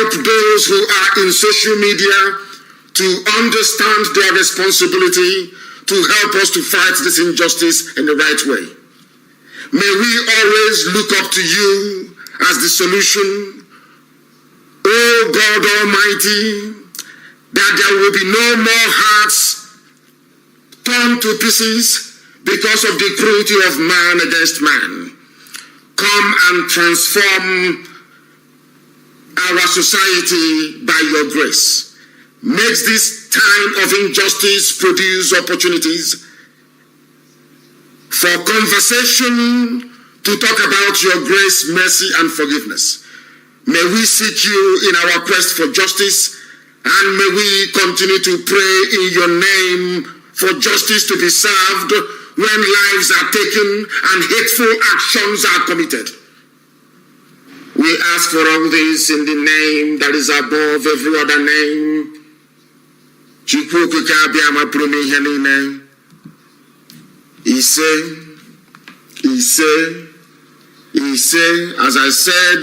help those who are in social media to understand their responsibility to help us to fight this injustice in the right way. May we always look up to you as the solution, oh God Almighty, that there will be no more hearts torn to pieces because of the cruelty of man against man. Come and transform our society by your grace. Make this time of injustice produce opportunities for conversation to talk about your grace, mercy, and forgiveness. May we seek you in our quest for justice, and may we continue to pray in your name for justice to be served when lives are taken and hateful actions are committed. We ask for all this in the name that is above every other name. As I said,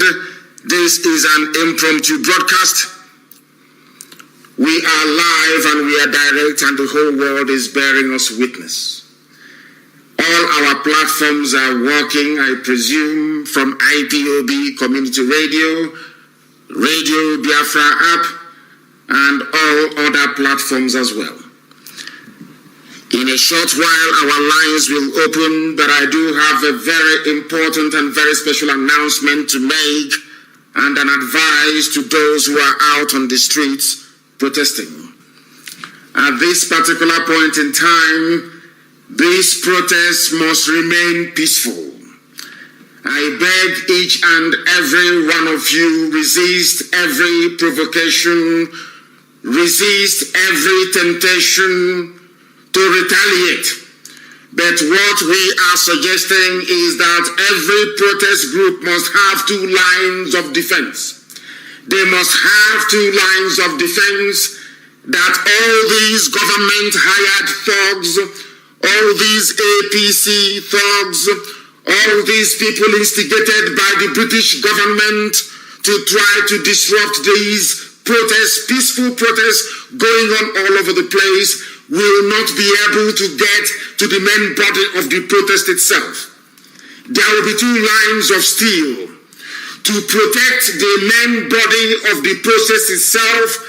this is an impromptu broadcast. We are live and we are direct, and the whole world is bearing us witness. All our platforms are working, I presume, from IPOB Community Radio, Radio Biafra app, and all other platforms as well. In a short while, our lines will open, but I do have a very important and very special announcement to make and an advice to those who are out on the streets protesting. At this particular point in time, this protest must remain peaceful. I beg each and every one of you, resist every provocation, resist every temptation to retaliate. But what we are suggesting is that every protest group must have two lines of defense. They must have two lines of defense, that all these government-hired thugs, all these APC thugs, all these people instigated by the British government to try to disrupt these protests, peaceful protests going on all over the place, will not be able to get to the main body of the protest itself. There will be two lines of steel to protect the main body of the process itself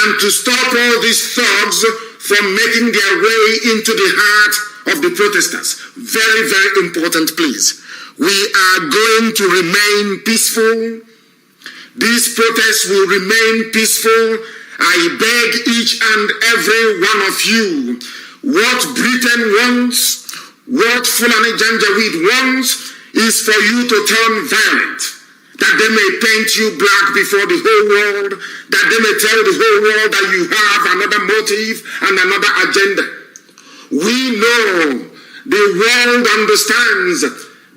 and to stop all these thugs from making their way into the heart of the protesters. Very, very important, please. We are going to remain peaceful. These protests will remain peaceful. I beg each and every one of you, what Britain wants, what Fulani Janjaweed wants, is for you to turn violent, that they may paint you black before the whole world, that they may tell the whole world that you have another motive and another agenda. We know, the world understands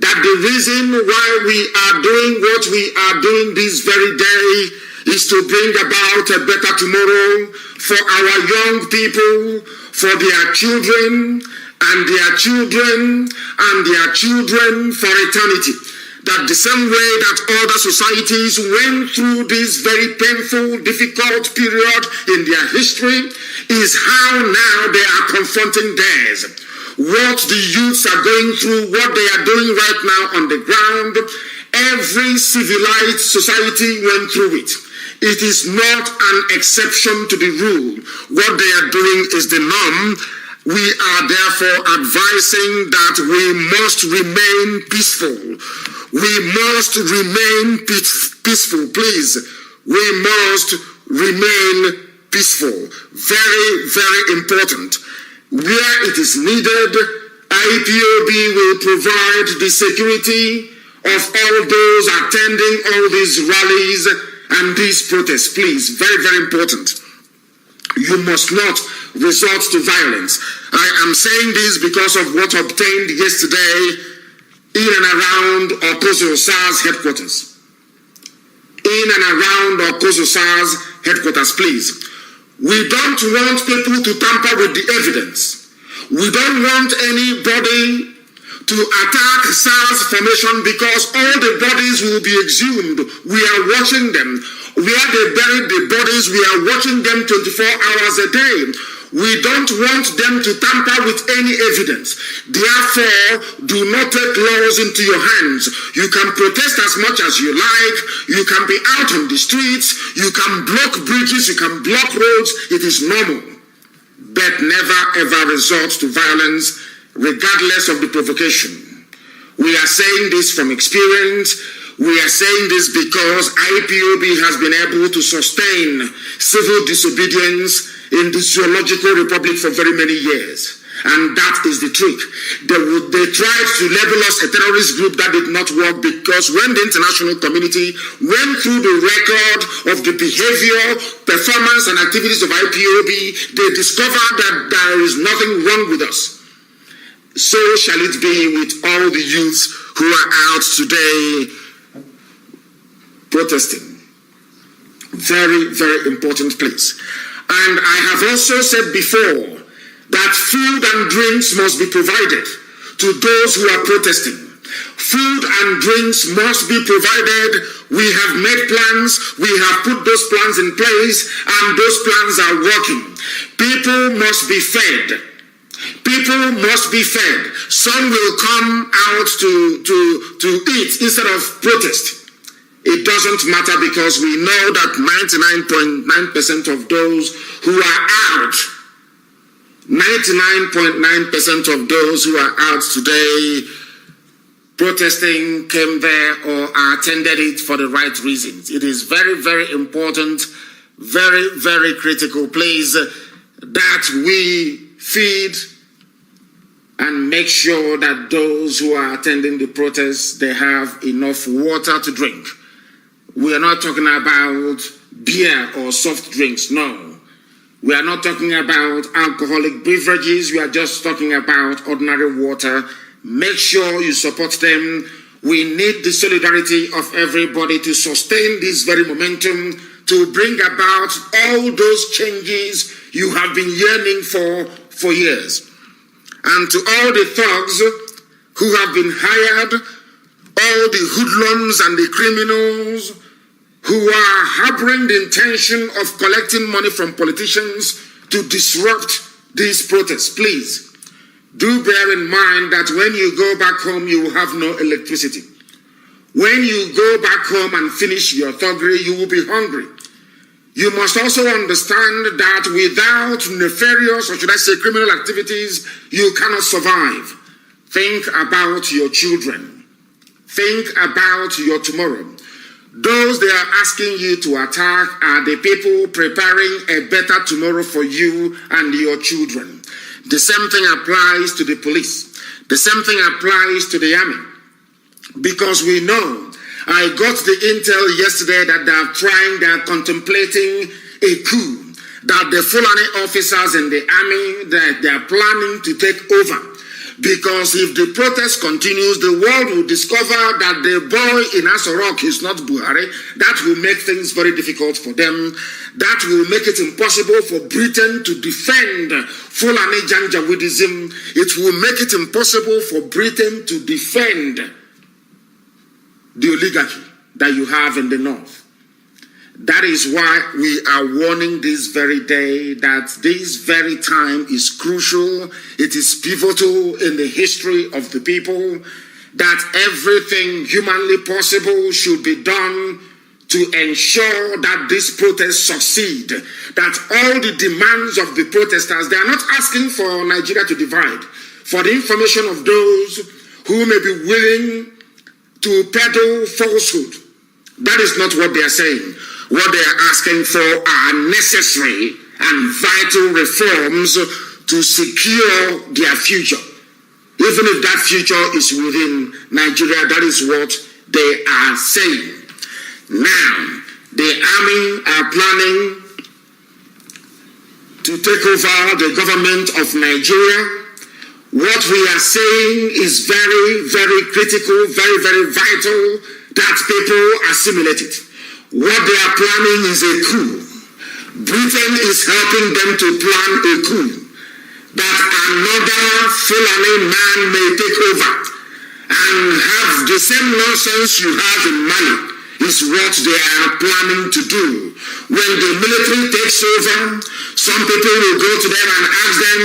that the reason why we are doing what we are doing this very day is to bring about a better tomorrow for our young people, for their children, and their children, and their children for eternity. That the same way that other societies went through this very painful, difficult period in their history is how now they are confronting theirs. What the youths are going through, what they are doing right now on the ground, every civilized society went through it. It is not an exception to the rule. What they are doing is the norm. We are therefore advising that we must remain peaceful. We must remain peaceful, please. We must remain peaceful. Very, very important. Where it is needed, IPOB will provide the security of all those attending all these rallies and these protests, please. Very, very important. You must not resort to violence. I am saying this because of what obtained yesterday in and around Okoso SARS headquarters. In and around Okoso SARS headquarters, please. We don't want people to tamper with the evidence. We don't want anybody to attack SARS formation because all the bodies will be exhumed. We are watching them. where they buried the bodies, we are watching them 24 hours a day. We don't want them to tamper with any evidence. Therefore, do not take laws into your hands. You can protest as much as you like. You can be out on the streets. You can block bridges. You can block roads. It is normal. But never ever resort to violence, regardless of the provocation. We are saying this from experience. We are saying this because IPOB has been able to sustain civil disobedience in the Zoological Republic for very many years. And that is the trick. They tried to label us a terrorist group. That did not work, because when the international community went through the record of the behavior, performance, and activities of IPOB, they discovered that there is nothing wrong with us. So shall it be with all the youths who are out today protesting. Very, very important place. And I have also said before that food and drinks must be provided to those who are protesting. Food and drinks must be provided. We have made plans. We have put those plans in place, and those plans are working. People must be fed. People must be fed. Some will come out to eat instead of protest. It doesn't matter, because we know that 99.9% of those who are out, 99.9% of those who are out today protesting came there or attended it for the right reasons. It is very, very important, very, very critical place that we feed and make sure that those who are attending the protests, they have enough water to drink. We are not talking about beer or soft drinks, no. We are not talking about alcoholic beverages. We are just talking about ordinary water. Make sure you support them. We need the solidarity of everybody to sustain this very momentum, to bring about all those changes you have been yearning for years. And to all the thugs who have been hired, all the hoodlums and the criminals who are harboring the intention of collecting money from politicians to disrupt these protests, please do bear in mind that when you go back home, you will have no electricity. When you go back home and finish your thuggery, you will be hungry. You must also understand that without nefarious, or should I say criminal activities, you cannot survive. Think about your children. Think about your tomorrow. Those they are asking you to attack are the people preparing a better tomorrow for you and your children. The same thing applies to the police. The same thing applies to the army. Because we know, I got the intel yesterday that they are contemplating a coup, that the Fulani officers in the army, that they are planning to take over. Because if the protest continues, the world will discover that the boy in Asorok is not Buhari. That will make things very difficult for them. That will make it impossible for Britain to defend Fulani Janjaweedism. It will make it impossible for Britain to defend the oligarchy that you have in the north. That is why we are warning this very day that this very time is crucial. It is pivotal in the history of the people, that everything humanly possible should be done to ensure that this protest succeed. That all the demands of the protesters, they are not asking for Nigeria to divide. For the information of those who may be willing to peddle falsehood, that is not what they are saying. What they are asking for are necessary and vital reforms to secure their future. Even if that future is within Nigeria, that is what they are saying. Now, the army are planning to take over the government of Nigeria. What we are saying is very, very critical, very, very vital that people assimilate it. What they are planning is a coup. Britain is helping them to plan a coup, that another Fulani man may take over and have the same nonsense you have in Mali. is what they are planning to do. When the military takes over, some people will go to them and ask them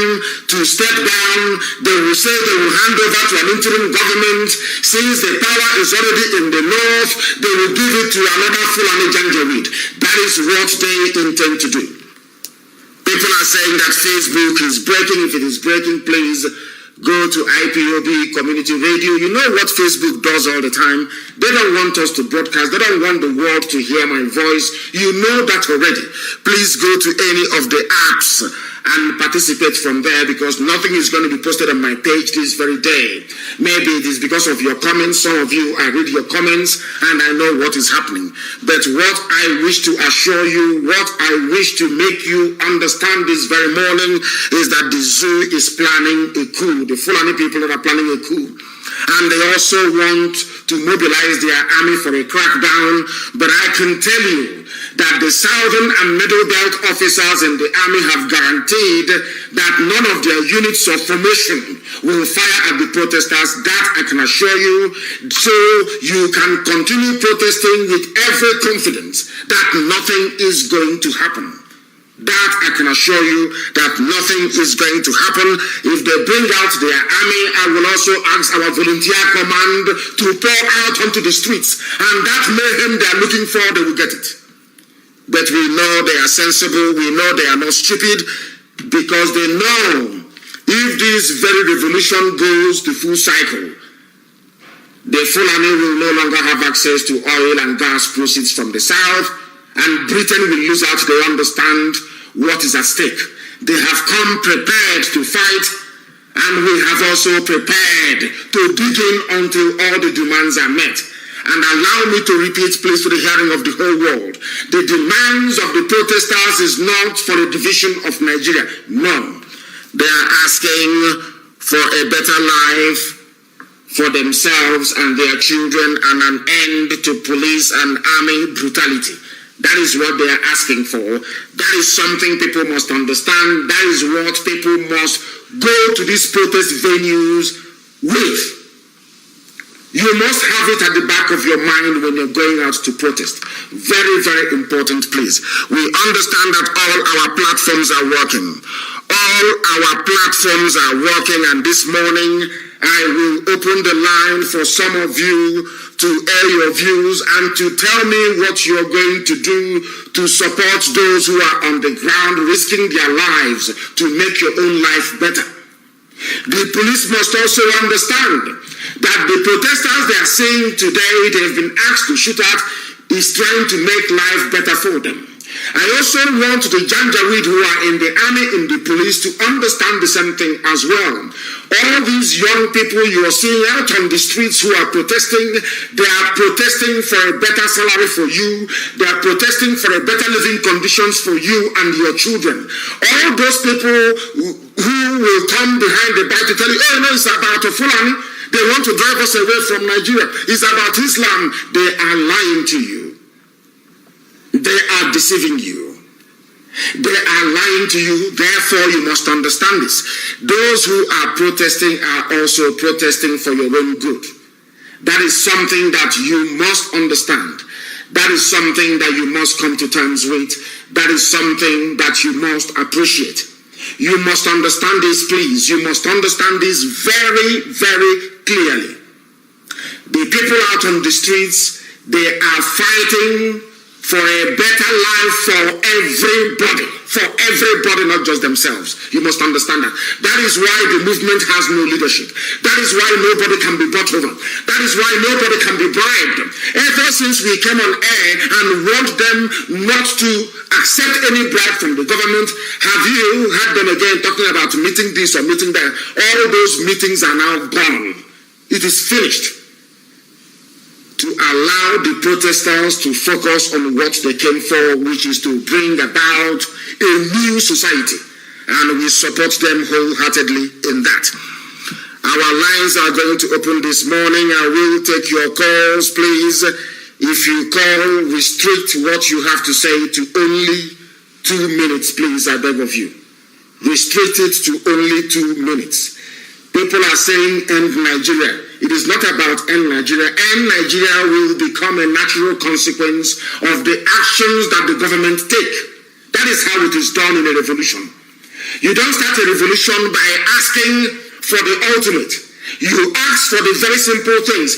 to step down. They will say they will hand over to an interim government. Since the power is already in the north, they will give it to another Fulani Janjaweed. That is what they intend to do. People are saying that Facebook is breaking. If it is breaking, please go to IPOB Community Radio. You know what Facebook does all the time? They don't want us to broadcast. They don't want the world to hear my voice. You know that already. Please go to any of the apps and participate from there, because nothing is going to be posted on my page this very day. Maybe it is because of your comments. Some of you, I read your comments and I know what is happening. But what I wish to assure you, what I wish to make you understand this very morning is that the zoo is planning a coup. The Fulani people are planning a coup. And they also want to mobilize their army for a crackdown. But I can tell you that the Southern and Middle Belt officers in the army have guaranteed that none of their units of formation will fire at the protesters. That I can assure you. So you can continue protesting with every confidence that nothing is going to happen. That I can assure you that nothing is going to happen. If they bring out their army, I will also ask our volunteer command to pour out onto the streets. And that mayhem they are looking for, they will get it. But we know they are sensible. We know they are not stupid, because they know if this very revolution goes to full cycle, the Fulani will no longer have access to oil and gas proceeds from the south, and Britain will lose out. They understand what is at stake. They have come prepared to fight, and we have also prepared to dig in until all the demands are met. And allow me to repeat, please, to the hearing of the whole world. The demands of the protesters is not for a division of Nigeria. No. They are asking for a better life for themselves and their children, and an end to police and army brutality. That is what they are asking for. That is something people must understand. That is what people must go to these protest venues with. You must have it at the back of your mind when you're going out to protest. Very, very important, please. We understand that all our platforms are working. All our platforms are working, and this morning I will open the line for some of you to air your views and to tell me what you're going to do to support those who are on the ground risking their lives to make your own life better. The police must also understand that the protesters they are saying today they've been asked to shoot at is trying to make life better for them. I also want the Janjaweed who are in the army, in the police, to understand the same thing as well. All these young people you are seeing out on the streets who are protesting, they are protesting for a better salary for you. They are protesting for a better living conditions for you and your children. All those people who will come behind the bike to tell you, oh no, it's about a Fulani. They want to drive us away from Nigeria. It's about Islam. They are lying to you. They are deceiving you. They are lying to you. Therefore, you must understand this. Those who are protesting are also protesting for your own good. That is something that you must understand. That is something that you must come to terms with. That is something that you must appreciate. You must understand this, please. You must understand this very, very clearly. The people out on the streets, they are fighting for a better life for everybody, not just themselves. You must understand that. That is why the movement has no leadership. That is why nobody can be brought over. That is why nobody can be bribed. Ever since we came on air and want them not to accept any bribe from the government, have you heard them again talking about meeting this or meeting that? All those meetings are now gone. It is finished. To allow the protesters to focus on what they came for, which is to bring about a new society. And we support them wholeheartedly in that. Our lines are going to open this morning. I will take your calls, please. If you call, restrict what you have to say to only 2 minutes, please, I beg of you. Restrict it to only 2 minutes. People are saying end Nigeria. It is not about end Nigeria. End Nigeria will become a natural consequence of the actions that the government take. That is how it is done in a revolution. You don't start a revolution by asking for the ultimate. You ask for the very simple things.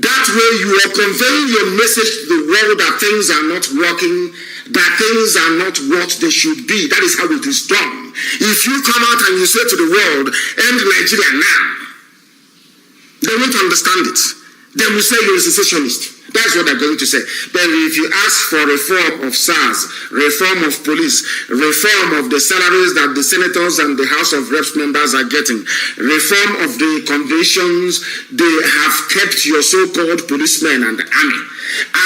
That way you are conveying your message to the world that things are not working, that things are not what they should be. That is how it is done. If you come out and you say to the world, end Nigeria now, they won't understand it. They will say you're a secessionist. That's what they're going to say. But if you ask for reform of SARS, reform of police, reform of the salaries that the senators and the House of Reps members are getting, reform of the conventions they have kept your so-called policemen and the army.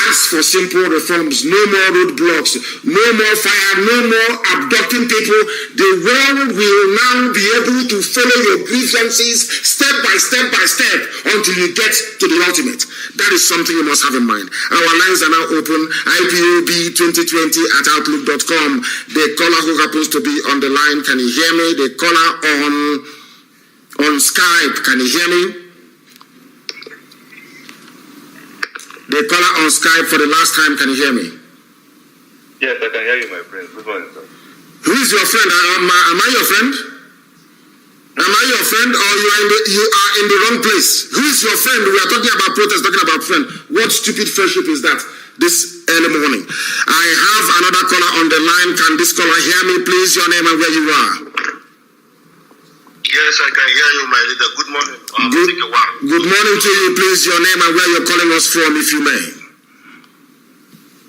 Ask for simple reforms, no more roadblocks, no more fire, no more abducting people. The world will now be able to follow your grievances step by step by step until you get to the ultimate. That is something you must have in mind. Our lines are now open. IPOB2020@outlook.com. The caller who happens to be on the line, can you hear me? The caller on Skype, can you hear me? The caller on Skype for the last time, can you hear me? Yes, I can hear you, my friend. Good morning, sir. Who is your friend? Am I your friend? Am I your friend, or you are in the wrong place? Who is your friend? We are talking about protest, talking about friend. What stupid friendship is that this early morning? I have another caller on the line. Can this caller hear me, please? Your name and where you are. Yes, I can hear you, my leader. Good morning. Good morning to you, please. Your name and where you're calling us from, if you may.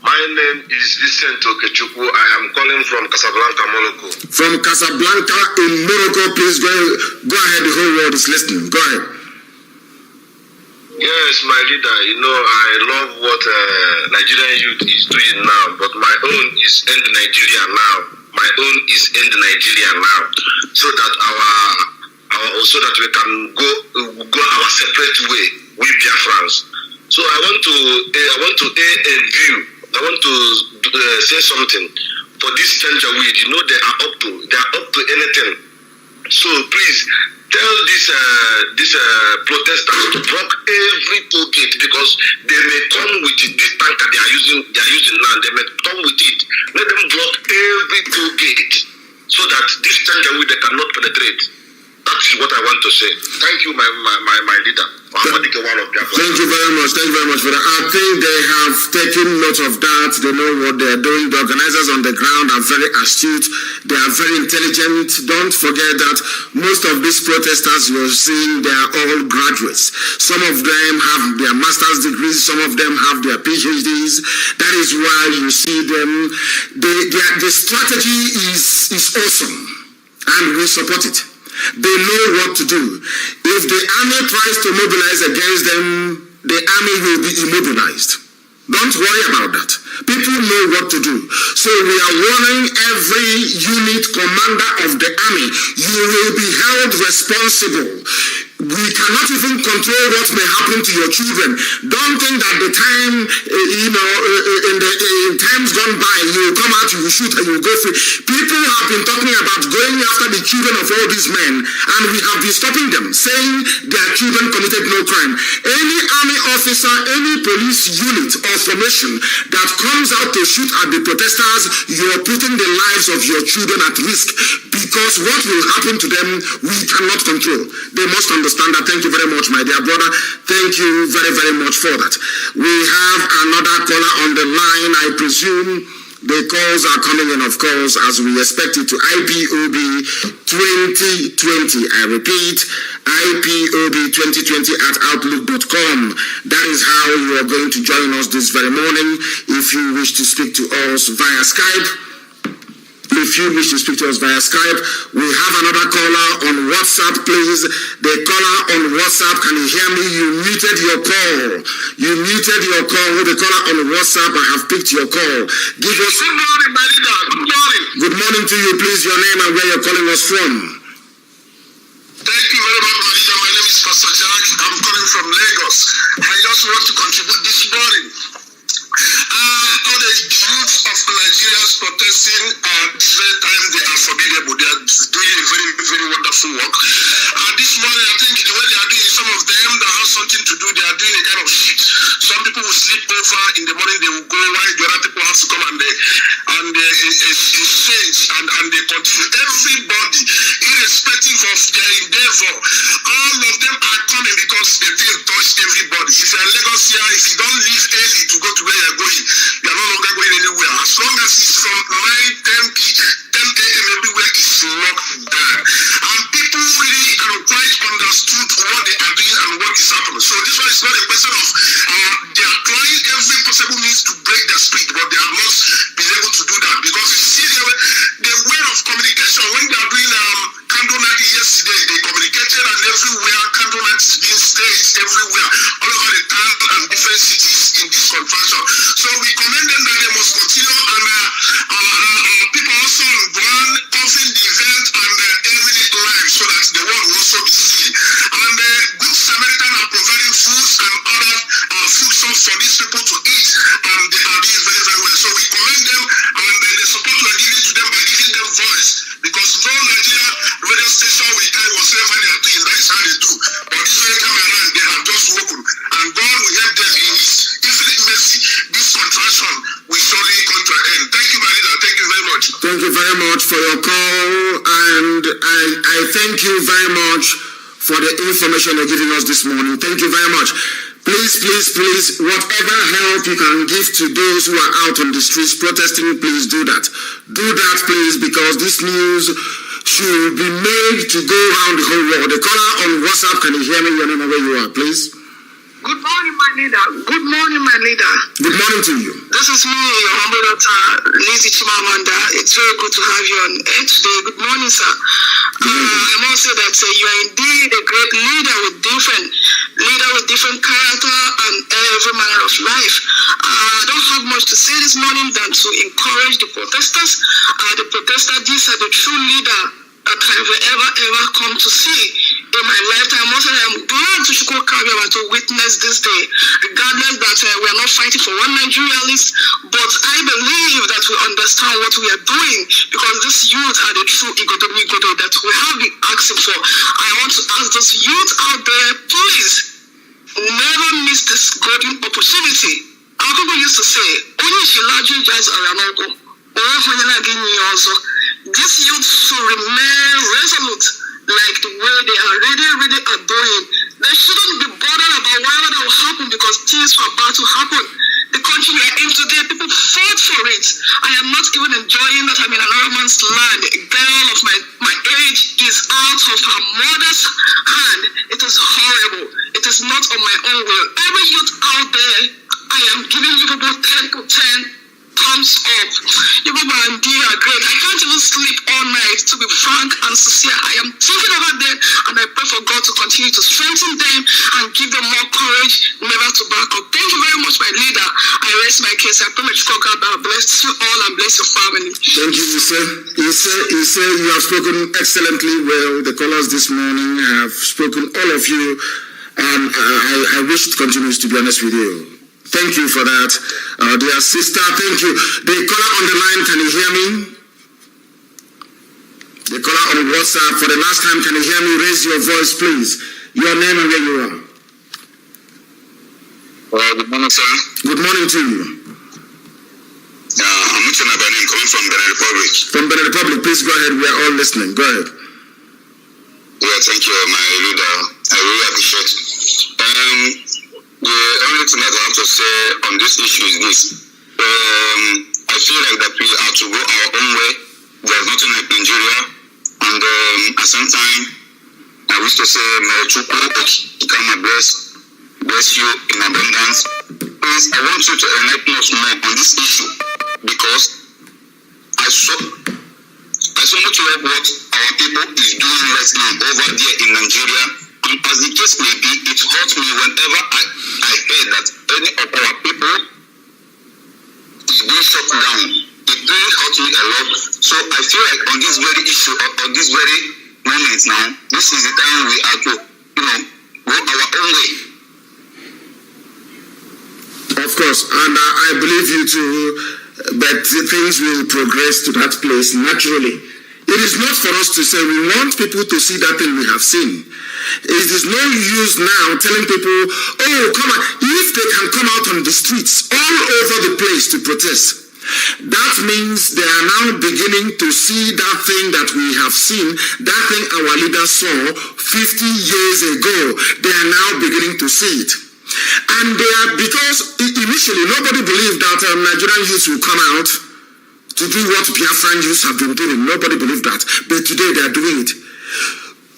My name is Vincent Okechukwu. I am calling from Casablanca, Morocco. From Casablanca in Morocco, please go ahead. The whole world is listening. Go ahead. Yes, my leader. You know, I love what Nigerian youth is doing now, but my own is end Nigeria now. My own is end Nigeria now, so that so that we can go our separate way with Biafrans. So I want to say something for this stranger weed. You know, they are up to anything. So please tell these protesters to block every toll gate, because they may come with this tanker they are using now. They may come with it. Let them block every toll gate so that this stranger weed they cannot penetrate. That's what I want to say. Thank you, my leader. Thank you very much. Thank you very much for that. I think they have taken note of that. They know what they are doing. The organizers on the ground are very astute. They are very intelligent. Don't forget that most of these protesters you're seeing, they are all graduates. Some of them have their master's degrees. Some of them have their PhDs. That is why you see them. The strategy is awesome, and we support it. They know what to do. If the army tries to mobilize against them, the army will be immobilized. Don't worry about that. People know what to do. So we are warning every unit commander of the army. You will be held responsible. We cannot even control what may happen to your children. Don't think that the time, in times gone by, you will come out, you will shoot, and you will go free. People have been talking about going after the children of all these men, and we have been stopping them, saying their children committed no crime. Any army officer, any police unit or formation that comes out to shoot at the protesters, you are putting the lives of your children at risk, because what will happen to them, we cannot control. They must understand that. Thank you very much, my dear brother. Thank you very, very much for that. We have another caller on the line. I presume the calls are coming in, of course, as we expected, to IPOB 2020. I repeat, IPOB2020@outlook.com. That is how you are going to join us this very morning. If you wish to speak to us via Skype, we have another caller on WhatsApp, please. The caller on WhatsApp, can you hear me? You muted your call. The caller on WhatsApp, I have picked your call. Give us. Good morning, my leader. Good morning. Good morning to you, please. Your name and where you're calling us from. Thank you very much, my leader. My name is Pastor Jack. I'm calling from Lagos. I just want to contribute this morning. All the youth of Nigeria protesting at this very time, they are formidable. They are doing a very, very wonderful work. And this morning, I think the way they are doing, some of them that have something sleep over. In the morning they will go, while the other people have to come and exchange and they continue. Everybody, irrespective of their endeavor, all of them are coming because they think touch everybody. If you're Lagos here, if you don't leave early to go to where you're going, you're no longer going anywhere. As long as it's from 10 a.m. everywhere is locked down. And people really are quite understood what they are doing and what is happening. So this one is not a question of they are trying every possible means to break the spirit, but they have not been able to do that because you see the way of communication when they are doing candle night yesterday, they communicated and everywhere candle night is being staged everywhere, all over the town and different cities in this contraction. So we commend them that they must continue and people also on ground covering the event and every live so that the world will also be seen. And the Good Samaritan are providing foods and other food source for these people to eat, and they are doing very, very well. So we commend them and the support we are giving to them by giving them voice, because no Nigeria radio station will tell you whatever they are doing, that is how they do. But this very time around, they have just woken, and God will help them in His infinite mercy. This contraction will surely come to an end. Thank you, my leader. Thank you very much. Thank you very much for your call, and I thank you very much for the information you're giving us this morning. Thank you very much. Please, whatever help you can give to those who are out on the streets protesting, please do that. Do that, please, because this news should be made to go around the whole world. The caller on WhatsApp, can you hear me? Your name and where you are, please. Good morning, my leader. Good morning, my leader. Good morning to you. This is me, your humble daughter, Lizzie Chimamanda. It's very good to have you on air today. Good morning, sir. I must say that you are indeed a great leader with different character and every manner of life. I don't have much to say this morning than to encourage the protesters. These are the true leader that I've ever come to see in my lifetime. Also, I'm glad to to witness this day, regardless that we are not fighting for one Nigeria list, but I believe that we understand what we are doing, because these youth are the true Igodo that we have been asking for. I want to ask those youth out there, please, never miss this golden opportunity. Our people used to say, these youth should remain resolute, like the way they are really are doing. They shouldn't be bothered about whatever that will happen, because things are about to happen. The country we are in today, people fought for it. I am not even enjoying that I'm in another man's land. A girl of my age is out of her mother's hand. It is horrible. It is not on my own will. Every youth out there, I am giving you about 10 to 10 thumbs up. You people are indeed great. I can't even sleep all night, to be frank and sincere. I am thinking about them, and I pray for God to continue to strengthen them and give them more courage, never to back up. Thank you very much, my leader. I rest my case. I pray my God bless you all and bless your family. Thank you, you say you have spoken excellently well. The callers this morning have spoken, all of you, and I wish it continues, to be honest with you. Thank you for that, dear sister. Thank you. The caller on the line, can you hear me? The caller on WhatsApp, for the last time, can you hear me? Raise your voice, please. Your name and where you are. Good morning, sir. Good morning to you. I'm Uchenna Benin, coming from Benin Republic. From Benin Republic, please go ahead. We are all listening. Go ahead. Yeah, thank you, my leader. I really appreciate it. The only thing that I have to say on this issue is this. I feel like that we are to go our own way. There's nothing like Nigeria. And at some time, I wish to say, may Chukwu become bless you in abundance. Please, I want you to enlighten us more on this issue, because I so much love what our people is doing right now over there in Nigeria. And as the case may be, it hurts me whenever I hear that any of our people is being shut down. It really hurts me a lot. So I feel like on this very issue, on this very moment now, this is the time we are to, go our own way. Of course, and I believe you too, but things will progress to that place naturally. It is not for us to say. We want people to see that thing we have seen. It is no use now telling people, oh, come on. If they can come out on the streets all over the place to protest, that means they are now beginning to see that thing that we have seen, that thing our leaders saw 50 years ago. They are now beginning to see it. And they are, because initially nobody believed that Nigerian youths will come out to do what Biafran youths have been doing. Nobody believed that. But today they are doing it.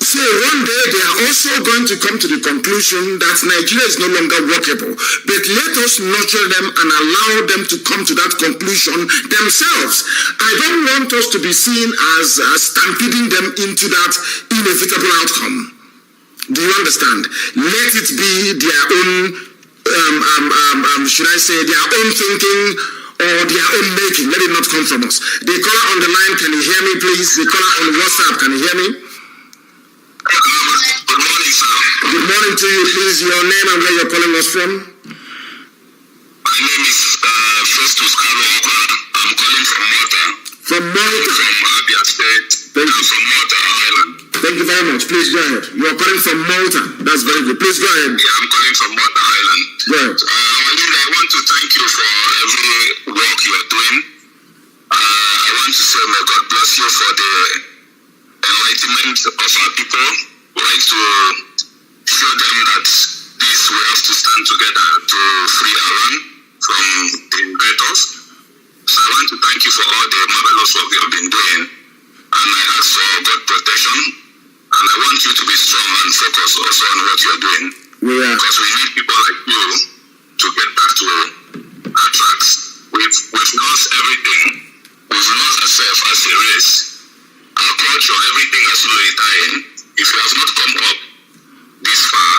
So one day they are also going to come to the conclusion that Nigeria is no longer workable. But let us nurture them and allow them to come to that conclusion themselves. I don't want us to be seen as stampeding them into that inevitable outcome. Do you understand? Let it be their own, should I say, their own thinking or their own making. Let it not come from us. The caller on the line, can you hear me, please? The caller on WhatsApp, can you hear me? Good morning, sir. Good morning to you, please. Your name and where you're calling us from? My name is Festus Kanu. I'm calling from Malta. From Malta? From Abia State. Thank you. From Malta Island. Thank you very much. Please go ahead. You're calling from Malta. That's very good. Please go ahead. Yeah, I'm calling from Malta Island. Go ahead. Linda, I want to thank you for every work you are doing. I want to say may God bless you for the enlightenment of our people. We like to show them that this we have to stand together to free our land from the invaders. So I want to thank you for all the marvelous work you have been doing. And I ask for God protection. And I want you to be strong and focus also on what you are doing. Yeah. Because we need people like you to get back to our tracks. We've lost everything. We've lost ourselves as a race. Our culture, everything has slowly dying. If you have not come up this far,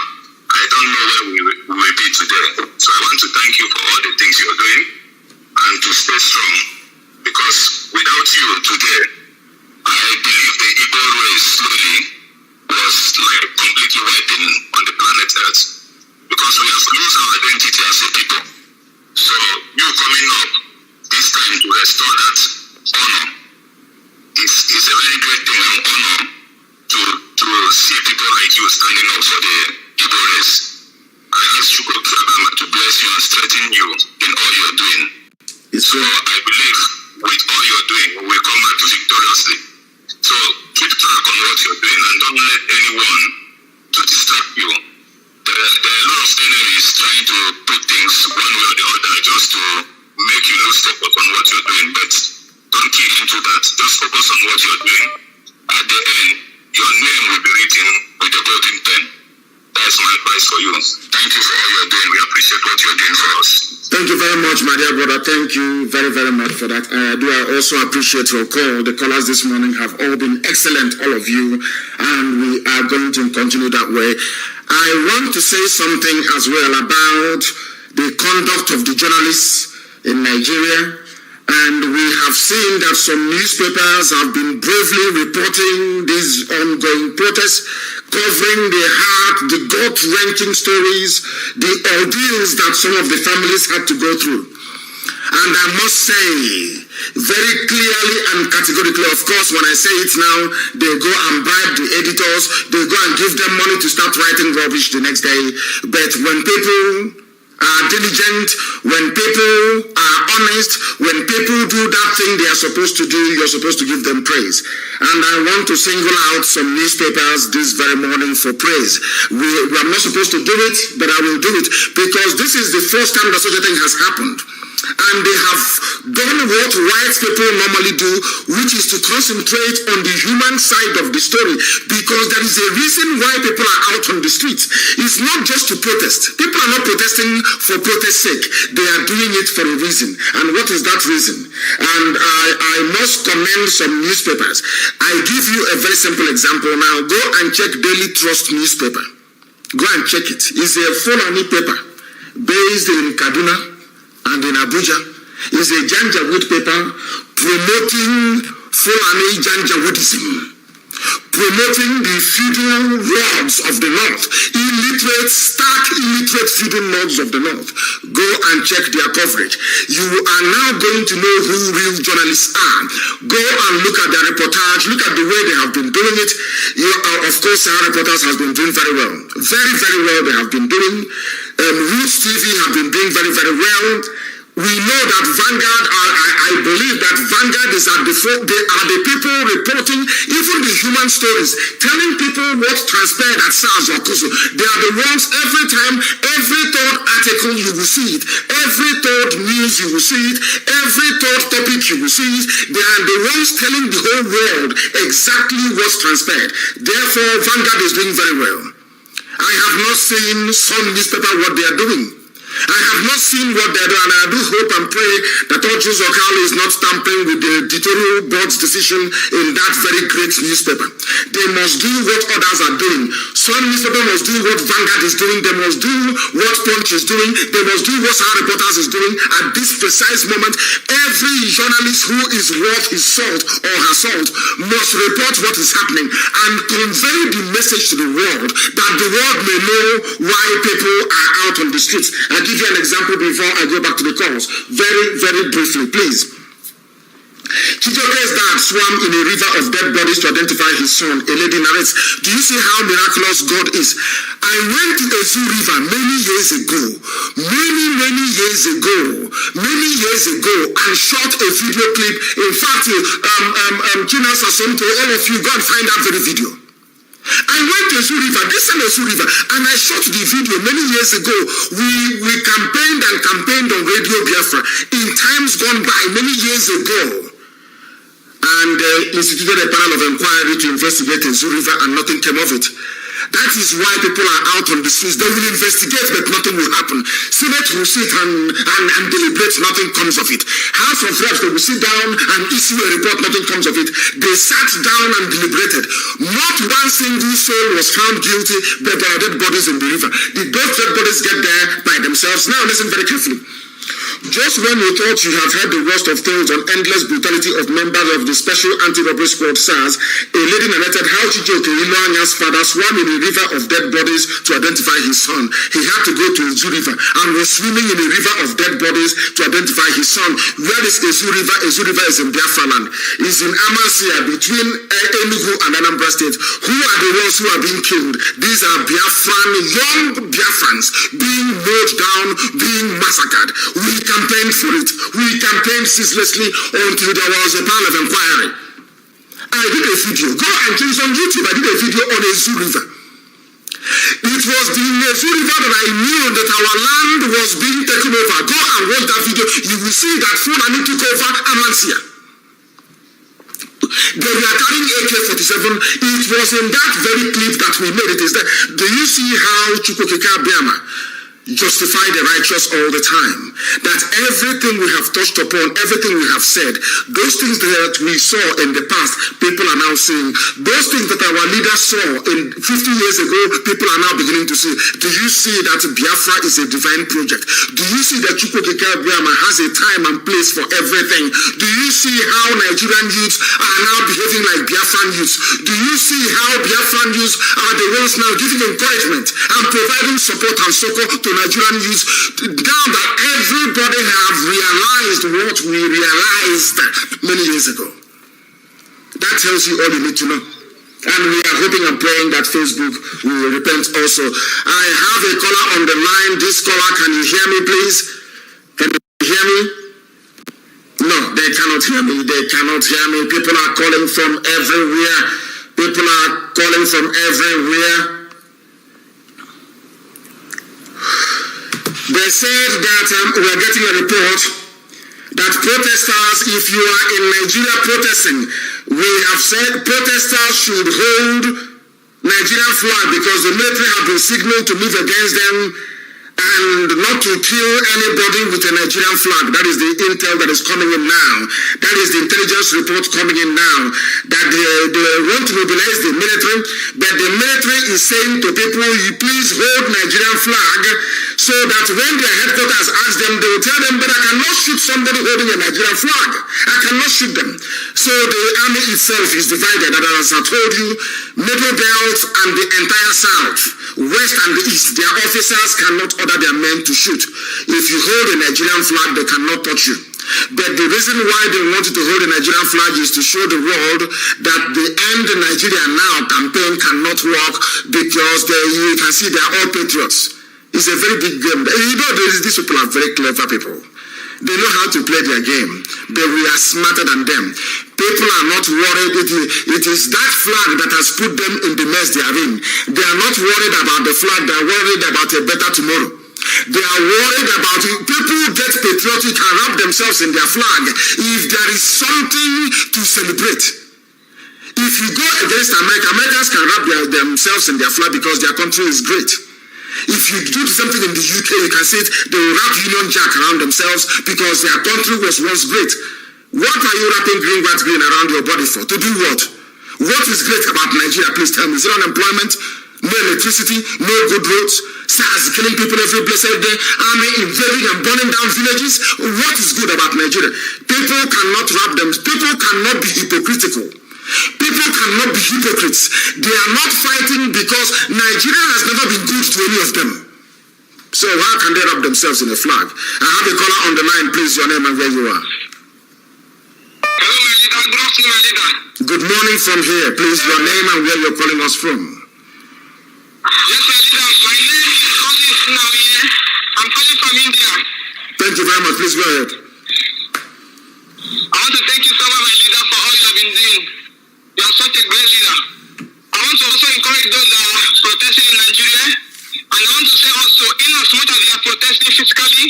I don't know where we will be today. So I want to thank you for all the things you're doing and to stay strong. Because without you today, I believe the Igbo race slowly was like completely wiping on the planet Earth. Because we have lost our identity as a people. So you coming up this time to restore that honor is a very great thing and honor to see people like you standing up for the Igbo race. I ask you to bless you and strengthen you in all you're doing. So I believe with all you're doing, we will come back victoriously. So keep track on what you're doing and don't let anyone to distract you. There are a lot of enemies trying to put things one way or the other just to make you lose focus on what you're doing. But don't key into that. Just focus on what you're doing. At the end, your name will be written with a golden pen. That's my advice for you. Thank you for all you're doing. We appreciate what you're doing for us. Thank you very much, my dear brother. Thank you very, very much for that. I also appreciate your call. The callers this morning have all been excellent, all of you, and we are going to continue that way. I want to say something as well about the conduct of the journalists in Nigeria. And we have seen that some newspapers have been bravely reporting these ongoing protests, covering the heart, the gut-wrenching stories, the ordeals that some of the families had to go through. And I must say, very clearly and categorically, of course, when I say it now, they go and bribe the editors, they go and give them money to start writing rubbish the next day. But when people are diligent, when people are honest, when people do that thing they are supposed to do, you're supposed to give them praise. And I want to single out some newspapers this very morning for praise. We are not supposed to do it, but I will do it because this is the first time that such a thing has happened. And they have done what white people normally do, which is to concentrate on the human side of the story, because there is a reason why people are out on the streets. It's not just to protest. People are not protesting for protest's sake. They are doing it for a reason. And what is that reason? And I must commend some newspapers. I give you a very simple example now. Go and check Daily Trust newspaper. Go and check it. It's a Fulani paper based in Kaduna and in Abuja. Is a Janjaweed paper promoting Fulani Janjaweedism. promoting the feudal lords of the North, stark illiterate feudal lords of the North. Go and check their coverage. You are now going to know who real journalists are. Go and look at their reportage, look at the way they have been doing it. Of course, our reporters have been doing very well. Very, very well they have been doing. Roots TV have been doing very, very well. We know that Vanguard, I believe that Vanguard is at the fore. They are the people reporting even the human stories, telling people what transpired at SARS or KUSU. They are the ones every time, every third article you will see it, every third news you will see it, every third topic you will see it. They are the ones telling the whole world exactly what's transpired. Therefore, Vanguard is doing very well. I have not seen some newspaper what they are doing. I have not seen what they're doing, and I do hope and pray that Orjus Okali is not tampering with the editorial board's decision in that very great newspaper. They must do what others are doing. Some newspaper must do what Vanguard is doing. They must do what Punch is doing. They must do what our reporters is doing at this precise moment. Every journalist who is worth his salt or her salt must report what is happening and convey the message to the world that the world may know why people are out on the streets. I'll give you an example before I go back to the calls. Very, very briefly, please. Chijioke's dad swam in a river of dead bodies to identify his son. A lady narrates, do you see how miraculous God is? I went to the Zoo River many years ago, and shot a video clip. In fact, Chinas Asomto, all of you, go and find that very video. I went to Zoo River, this time Zoo River, and I shot the video many years ago. We campaigned on Radio Biafra in times gone by, many years ago, and instituted a panel of inquiry to investigate Zoo River, and nothing came of it. That is why people are out on the streets. They will investigate, but nothing will happen. Senate will sit and deliberate, nothing comes of it. House of Reps, they will sit down and issue a report, nothing comes of it. They sat down and deliberated. Not one single soul was found guilty, but there are dead bodies in the river. Did those dead bodies get there by themselves? Now listen very carefully. Just when you thought you have heard the worst of tales on endless brutality of members of the Special Anti-Robbery Squad SARS, a lady narrated how Chijioke Iloanya's father swam in a river of dead bodies to identify his son. He had to go to Zoo River and was swimming in a river of dead bodies to identify his son. Where is Zoo River? Zoo River is in Biafra land. It's in Amasia between Enugu and Anambra State. Who are the ones who are being killed? These are young Biafrans being mowed down, being massacred. We campaigned for it. We campaigned ceaselessly until there was a panel of inquiry. I did a video. Go and check on YouTube. I did a video on a Zoo River. It was in the Zoo River that I knew that our land was being taken over. Go and watch that video. You will see that Fulani took over Amasia. They were carrying AK-47. It was in that very clip that we made it. Is that, do you see how Chukwukeka Biama justify the righteous all the time? That everything we have touched upon, everything we have said, those things that we saw in the past, people are now seeing. Those things that our leaders saw in 50 years ago, people are now beginning to see. Do you see that Biafra is a divine project? Do you see that Chukwukeka Biama has a time and place for everything? Do you see how Nigerian youths are now behaving like Biafran youths? Do you see how Biafran youths are the ones now giving encouragement and providing support and succor to Nigerian youths, down that everybody have realized what we realized many years ago? That tells you all you need to know. And we are hoping and praying that Facebook will repent also. I have a caller on the line. This caller, can you hear me, please? Can you hear me? No, they cannot hear me. They cannot hear me. People are calling from everywhere. People are calling from everywhere. They said that we are getting a report that protesters, if you are in Nigeria protesting, we have said protesters should hold Nigerian flag because the military have been signaled to move against them and not to kill anybody with a Nigerian flag. That is the intel that is coming in now. That is the intelligence report coming in now. That they want to mobilize the military, but the military is saying to people, you please hold Nigerian flag, so that when their headquarters ask them, they will tell them, but I cannot shoot somebody holding a Nigerian flag. I cannot shoot them. So the army itself is divided, and as I told you, Middle Belt and the entire South, West and the East, their officers cannot order their men to shoot. If you hold a Nigerian flag, they cannot touch you. But the reason why they want you to hold the Nigerian flag is to show the world that the End Nigeria Now campaign cannot work, because you can see they are all patriots. It's a very big game. You know, these people are very clever people. They know how to play their game, but we are smarter than them. People are not worried. It is that flag that has put them in the mess they are in. They are not worried about the flag. They are worried about a better tomorrow. They are worried about it. People get patriotic and wrap themselves in their flag if there is something to celebrate. If you go against America, Americans can wrap themselves in their flag because their country is great. If you do something in the UK, you can see it, they will wrap Union Jack around themselves because their country was once great. What are you wrapping green, white, green around your body for? To do what? What is great about Nigeria? Please tell me. Is it unemployment? No electricity? No good roads? SARS killing people every place every day? Army invading and burning down villages? What is good about Nigeria? People cannot wrap them. People cannot be hypocritical. People cannot be hypocrites. They are not fighting because Nigeria has never been good to any of them. So how can they wrap themselves in a flag? I have a caller on the line. Please, your name and where you are. Hello, my leader. Good afternoon, my leader. Good morning from here. Please, your name and where you're calling us from. Yes, my leader. My name is Collins now here. I'm calling from India. Thank you very much. Please go ahead. I want to thank you so much, my leader, for all you have been doing. You are such a great leader. I want to also encourage those that are protesting in Nigeria. And I want to say also, in as much as they are protesting physically,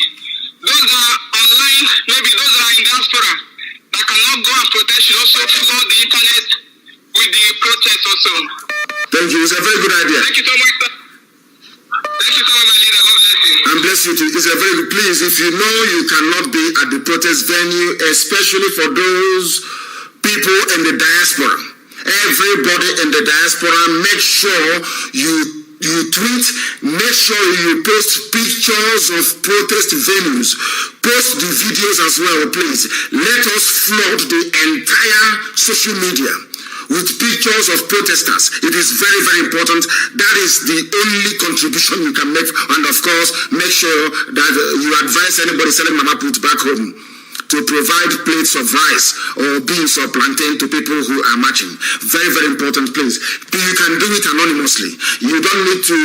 those that are online, maybe those that are in diaspora, that cannot go and protest, should also flood the internet with the protest also. Thank you. It's a very good idea. Thank you so much, sir. Thank you so much, my leader. God bless you. And bless you too. It's a very good. Please, if you know you cannot be at the protest venue, especially for those people in the diaspora, everybody in the diaspora, make sure you tweet, make sure you post pictures of protest venues, post the videos as well, please. Let us flood the entire social media with pictures of protesters. It is very, very important. That is the only contribution you can make. And of course, make sure that you advise anybody selling mama put back home to provide plates of rice or beans or plantain to people who are marching. Very, very important, please. You can do it anonymously. You don't need to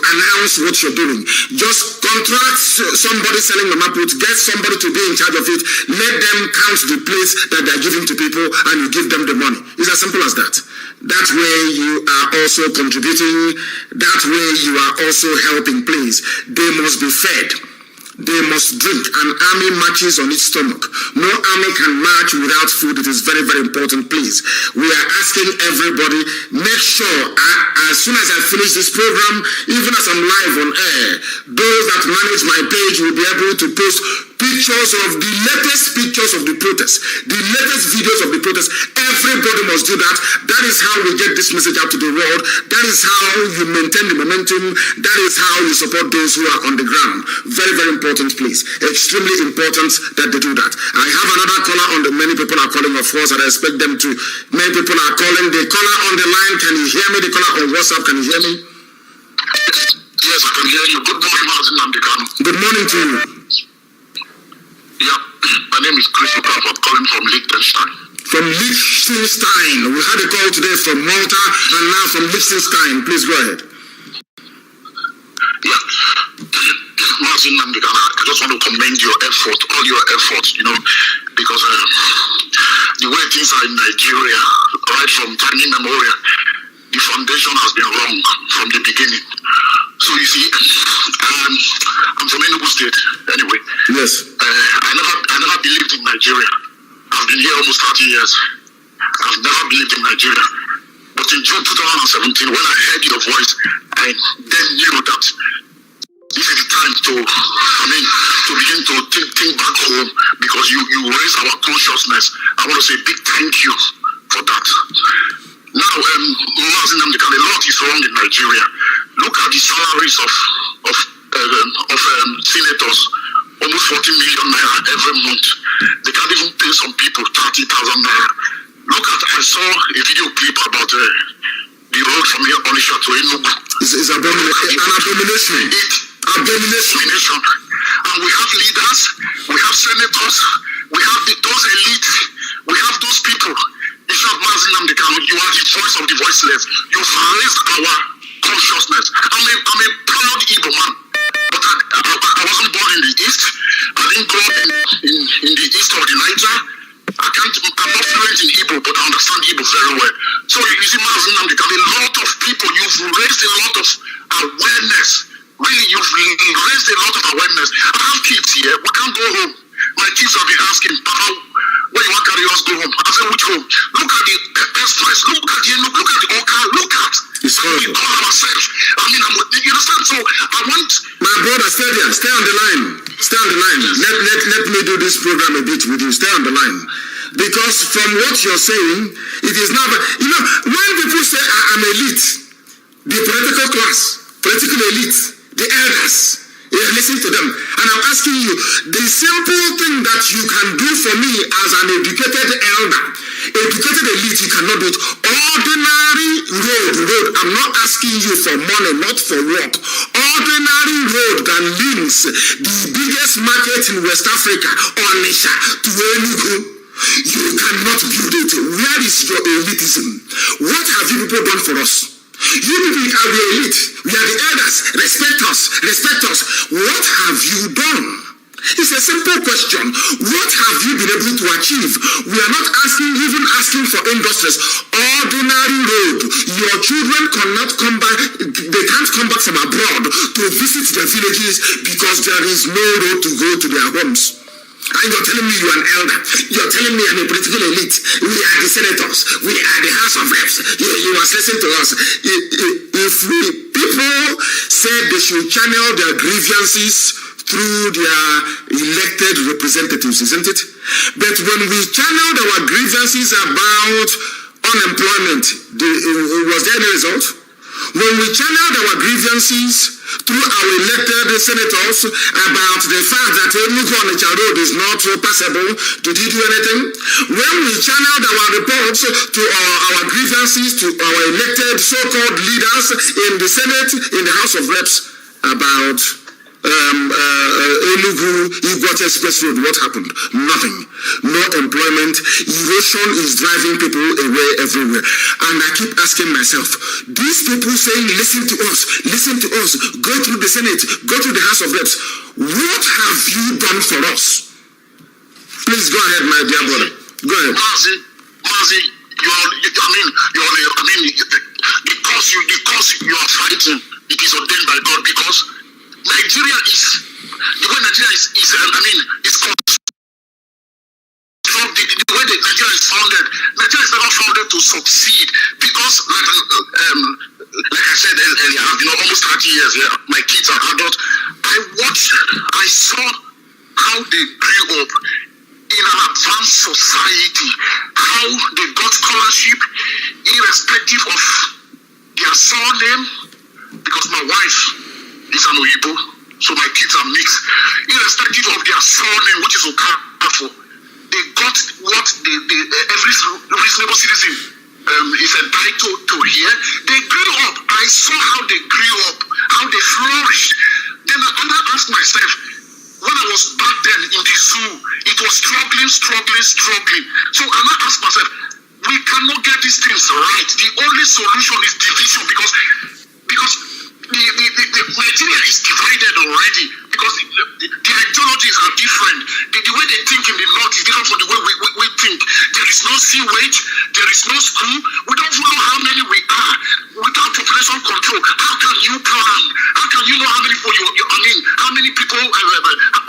announce what you're doing. Just contract somebody selling mama put, get somebody to be in charge of it, let them count the plates that they're giving to people, and you give them the money. It's as simple as that. That way you are also contributing. That way you are also helping, please. They must be fed. They must drink. An army marches on its stomach. No army can march without food. It is very, very important, please. We are asking everybody, make sure as soon as I finish this program, even as I'm live on air, those that manage my page will be able to post pictures of the latest pictures of the protest, the latest videos of the protest. Everybody must do that. That is how we get this message out to the world. That is how you maintain the momentum. That is how you support those who are on the ground. Very, very important, please. Extremely important that they do that. I have another caller on the many people are calling, of course, and I expect them to. Many people are calling. The caller on the line, can you hear me? The caller on WhatsApp, can you hear me? Yes, I can hear you. Good morning, Mazi Nnamdi Kanu. Good morning to you. Yeah, my name is Chris Okafor. I'm calling from Liechtenstein. From Liechtenstein. We had a call today from Malta and now from Liechtenstein. Please go ahead. Yeah. Mazi Nnamdi Kanu, I just want to commend your effort, all your efforts, because the way things are in Nigeria, right from time immemorial, the foundation has been wrong from the beginning. So you see, I'm from Enugu State anyway. Yes. I never believed in Nigeria. I've been here almost 30 years. I've never believed in Nigeria. But in June 2017, when I heard your voice, I then knew that this is the time to begin to think back home, because you raise our consciousness. I want to say a big thank you for that. Now, Mazi Nnamdi Kanu, a lot is wrong in Nigeria. Look at the salaries of senators, almost 40 million naira every month. They can't even pay some people 30,000 naira. Look at, I saw a video clip about the road from here Onisha to Enugu. It's an abomination. Abomination. And we have leaders, we have senators, we have those elites, we have those people. In short, Mazi Nnamdi Kanu, you are the voice of the voiceless. You've raised our consciousness. I'm a proud Igbo man, but I wasn't born in the East. I didn't grow up in the east of the Niger. I'm not fluent in Igbo, but I understand Igbo very well. So you see, Mazi Nnamdi Kanu, a lot of people, you've raised a lot of awareness. Really, you've raised a lot of awareness. I have kids here. We can't go home. My kids have been asking, Papa, where you want to carry us go home? I said, which home? Look at the express. Look at the Oka. Look at. It's horrible. We call ourselves. I mean, you understand? So I want. My brother, stay there. Stay on the line. Stay on the line. Let me do this program a bit with you. Stay on the line. Because from what you're saying, it is not. You know, when people say I'm elite, the political class, political elite, the elders, listen to them. And I'm asking you, the simple thing that you can do for me as an educated elder, educated elite, you cannot do it. Ordinary road. I'm not asking you for money, not for work. Ordinary road that links the biggest market in West Africa, Onisha, to Enugu. You cannot build it. Where is your elitism? What have you people done for us? You people are the elite. We are the elders. Respect us. What have you done? It's a simple question. What have you been able to achieve? We are not even asking for industries. Ordinary road. Your children cannot come back. They can't come back from abroad to visit their villages because there is no road to go to their homes. And you're telling me you're an elder. You're telling me I'm a political elite. We are the senators. We are the House of Reps. You must listen to us. If people said they should channel their grievances through their elected representatives, isn't it? But when we channeled our grievances about unemployment, was there any result? When we channeled our grievances through our elected senators about the fact that Enugu Onitsha Road is not passable, did he do anything? When we channeled our reports to our grievances to our elected so-called leaders in the Senate, in the House of Reps, about Enugu Igbote Express Road, what happened? Nothing. No employment. Erosion is driving people away everywhere. And I keep asking myself, these people saying, listen to us, go through the Senate, go through the House of Reps. What have you done for us? Please go ahead, my dear brother. Go ahead. Mazi, the cause you are fighting, it is ordained by God, because Nigeria is the way Nigeria is the way that Nigeria is founded. Nigeria is never founded to succeed, because like I said earlier, I've been almost 30 years here. My kids are adults. I saw how they grew up in an advanced society, how they got scholarship irrespective of their surname, because my wife is an Oyibo, so my kids are mixed. Irrespective of their surname, which is Okafor, they got what every reasonable citizen is entitled to hear. They grew up. I saw how they grew up, how they flourished. Then I asked myself, when I was back then in the zoo, it was struggling. So I asked myself, we cannot get these things right. The only solution is division, because Nigeria is divided already, because the ideologies are different. The way they think in the north is different from the way we think. There is no sewage, there is no school. We don't even know how many we are. Without population control, how can you plan? How can you know how many people how many people how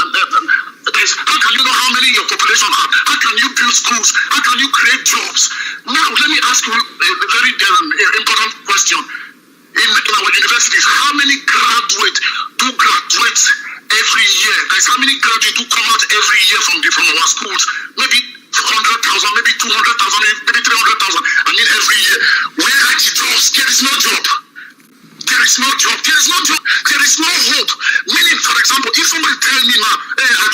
can you know how many your population are? How can you build schools? How can you create jobs? Now let me ask you a very important question. In our universities, how many graduates do graduate every year? That's how many graduates do come out every year from our schools? Maybe 100,000, maybe 200,000, maybe 300,000. I mean, every year. Where are the jobs? There is no job. There is no hope. Meaning, for example, if somebody tell me now, hey, I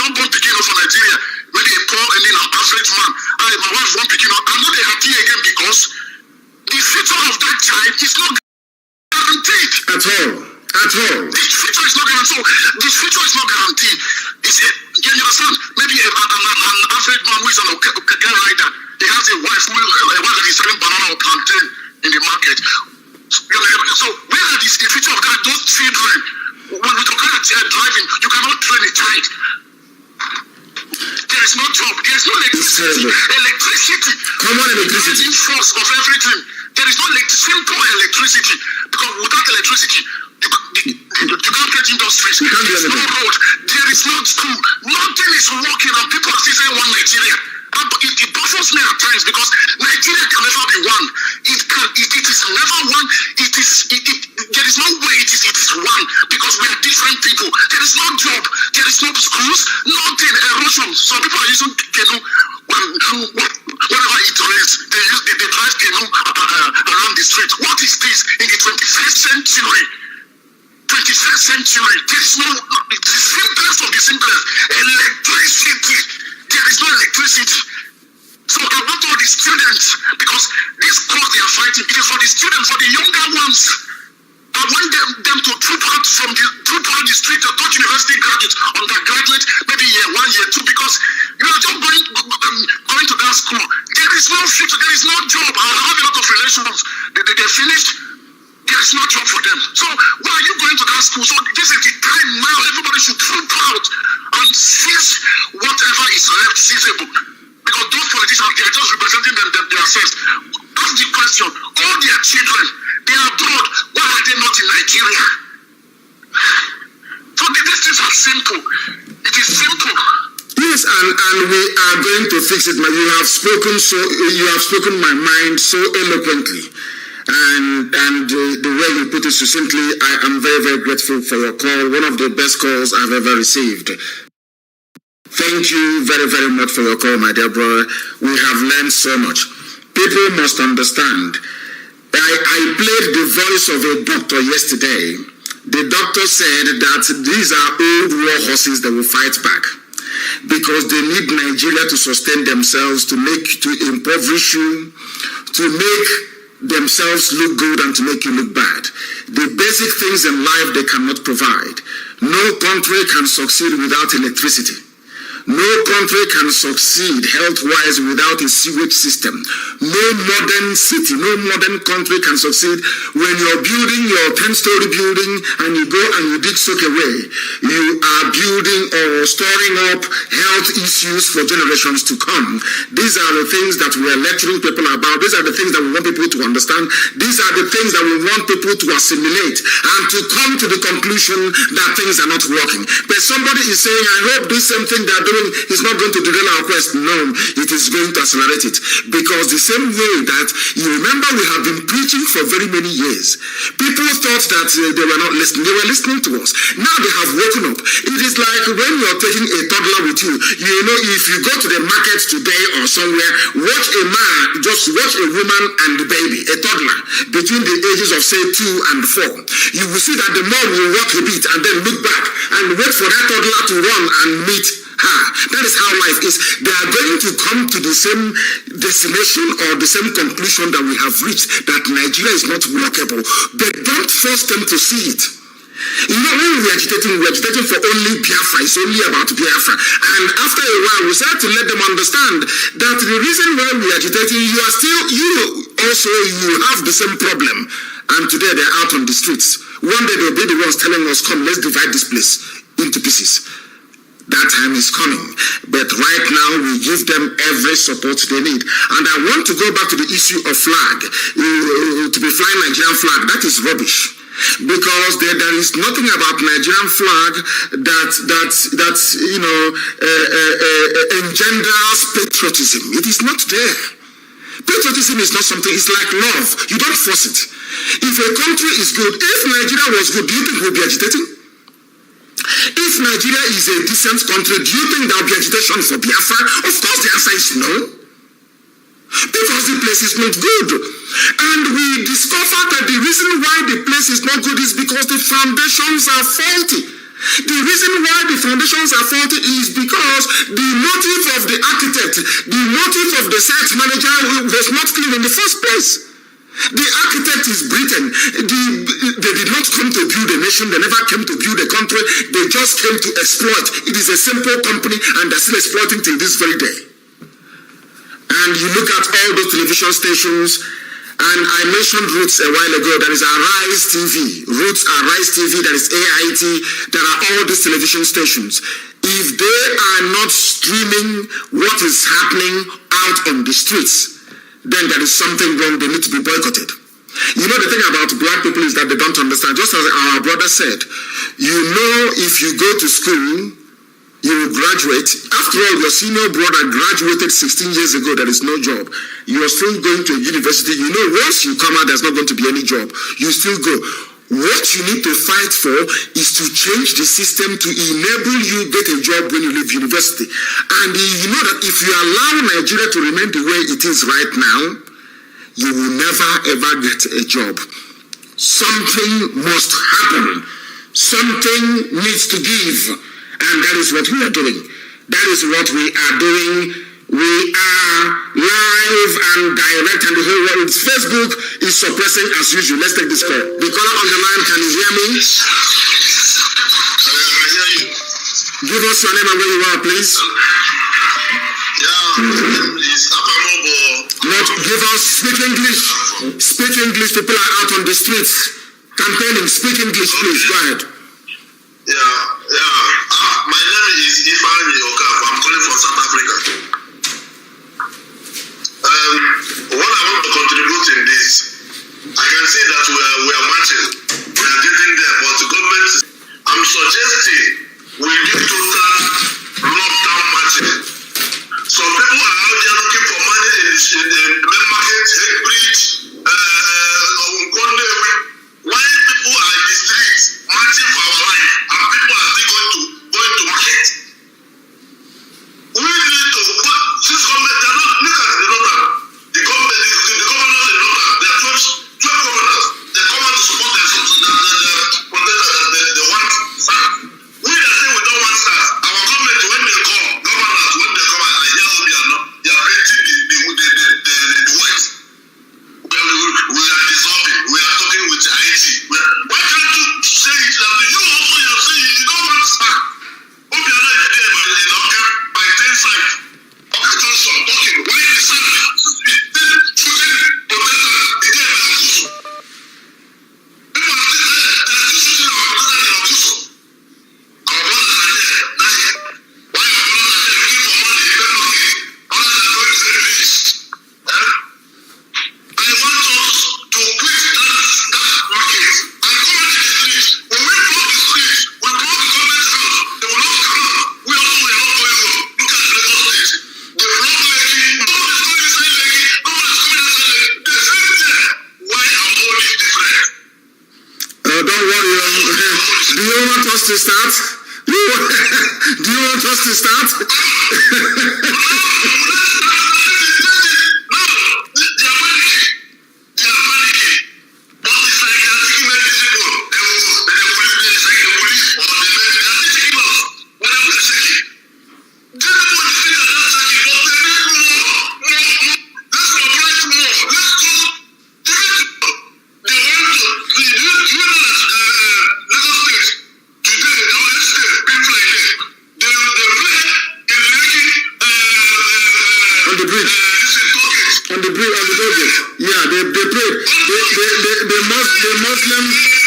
who is an okay rider, he has a wife that is selling banana or plantain in the market. So where are the future of that? Those children, when we talk about driving, you cannot train a child. There is no job. There is no electricity. Electricity. Common electricity. The force of everything. There is no simple electricity, because without electricity, you can't get industries. There is no road. There is no school. Nothing is working, and people are still saying one Nigeria. It baffles me at times, because Nigeria can never be one. It is never one. There is no way it is one, because we are different people. There is no job. There is no schools. Nothing. Erosion. Some people are using canoe whenever it rains. They drive canoe around the street. What is this in the 21st century? 21st century. There is no, the simplest of the simplest. Electricity. There is no electricity. So I want all the students, because this cause they are fighting, it is for the students, for the younger ones. I want them to troop out the street, to touch university graduates, undergraduates, maybe year 1, year 2, because you are just going to that school. There is no future, there is no job. I have a lot of relations. They finished. There is no job for them. So why are you going to that school? So this is the time now. Everybody should troop out and seize whatever is left seizable. Because those politicians, they are just representing themselves. Ask the question, all their children, they are abroad. Why are they not in Nigeria? So these things are simple. It is simple. Yes, and we are going to fix it. You have spoken my mind so eloquently. And the way you put it succinctly, I am very, very grateful for your call. One of the best calls I've ever received. Thank you very, very much for your call, my dear brother. We have learned so much. People must understand. I played the voice of a doctor yesterday. The doctor said that these are old war horses that will fight back, because they need Nigeria to sustain themselves, to impoverish you, to make themselves look good and to make you look bad. The basic things in life they cannot provide. No country can succeed without electricity. No country can succeed health-wise without a sewage system. No modern city, no modern country can succeed when you're building your 10-story building and you go and you dig soak away. You are building or storing up health issues for generations to come. These are the things that we are lecturing people about. These are the things that we want people to understand. These are the things that we want people to assimilate and to come to the conclusion that things are not working. But somebody is saying, I hope this same thing they are doing is not going to derail our quest. No, it is going to accelerate it. Because the same way that you remember we have been preaching for very many years. People thought that they were not listening. They were listening to us. Now they have woken up. It is like when you're taking a toddler with you. You know, if you go to the market today or somewhere, watch a woman and the baby, a toddler, between the ages of say 2 and 4. You will see that the mom will walk a bit and then look back and wait for that toddler to run and meet her. That is how life is. They are going to come to the same destination or the same conclusion that we have reached, that Nigeria is not workable. But don't force them to see it. You know, when we're agitating for only Biafra. It's only about Biafra. And after a while, we start to let them understand that the reason why we're agitating, you have the same problem. And today they're out on the streets. One day they'll be the ones telling us, come, let's divide this place into pieces. That time is coming. But right now, we give them every support they need. And I want to go back to the issue of flag. To be flying Nigerian flag, that is rubbish. Because there is nothing about Nigerian flag that engenders patriotism. It is not there. Patriotism is not something, it's like love. You don't force it. If a country is good, if Nigeria was good, do you think we'll be agitating? If Nigeria is a decent country, do you think there will be agitation for Biafra? Of course the answer is no. Because the place is not good. And we discovered that the reason why the place is not good is because the foundations are faulty. The reason why the foundations are faulty is because the motive of the architect, the motive of the site manager was not clean in the first place. The architect is Britain. They did not come to build a nation. They never came to build a country. They just came to exploit. It is a simple company and they're still exploiting till this very day. and you look at all those television stations, and I mentioned Roots a while ago, there is Arise TV, Roots, Arise TV, there is AIT, there are all these television stations. If they are not streaming what is happening out on the streets, then there is something wrong, they need to be boycotted. You know, the thing about black people is that they don't understand. Just as our brother said, you know, if you go to school, you will graduate. After all, your senior brother graduated 16 years ago, there is no job. You are still going to a university. You know, once you come out, there's not going to be any job. You still go. What you need to fight for is to change the system to enable you get a job when you leave university. And you know that if you allow Nigeria to remain the way it is right now, you will never ever get a job. Something must happen. Something needs to give. And that is what we are doing. That is what we are doing. We are live and direct, and the whole world. Facebook is suppressing as usual. Let's take this call. The caller on the line, can you hear me? I hear you. Give us your name and where you are, please. Please. Not give us, speak English. Speak English. People are out on the streets campaigning. Speak English, please. Go ahead. My name is Ifeanyi Okafor. I'm calling from South Africa. What I want to contribute in this, I can see that we are marching. We are getting there, but the government, I'm suggesting we do total lockdown marching. Some people are out there looking for money in the main market, Headbridge, why people are in the streets marching for our life, and people are still going to market. We need to put this government, they're not, look at the northern, the governors in northern, there are 12 governors, they come out to support their protesters, they want SARS. We that say we don't want SARS, our government, when they come, governors, when they come, I hear they are painting the white. We are dissolving, we are talking with IT. Why can't you say it that you also are saying you don't want SARS? Hope you are not there by 10 side. Okay, Johnson talking. Why the SARS shooting protesters again by Okusu? People are still there, they are still shooting our protesters in Okusu. Our brothers are there, dying. Why our brothers are there looking for money in the market? Others are going to the beach. I want us to quit that market and go into the streets. When we block the streets, we block the government house, they will not come out. We also will not go in. Look at Lagos State. They block Lekki. Nobody is going inside Lekki. Nobody is coming outside Lekki. They sit there. Why our own is different? Don't worry. Do you want us to start? Do you want us to start?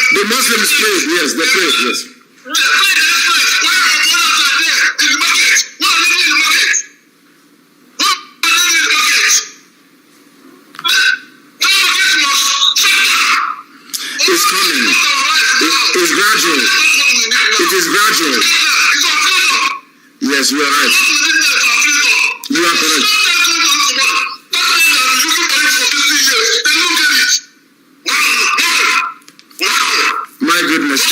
The Muslims prayed, yes, they prayed, yes. Why our brothers are there in the market? What are they doing in the market? What are they doing in the market? That market must shut down. It's coming. It's gradual. It is gradual. It's our freedom. Yes, you are right. You are correct. My goodness,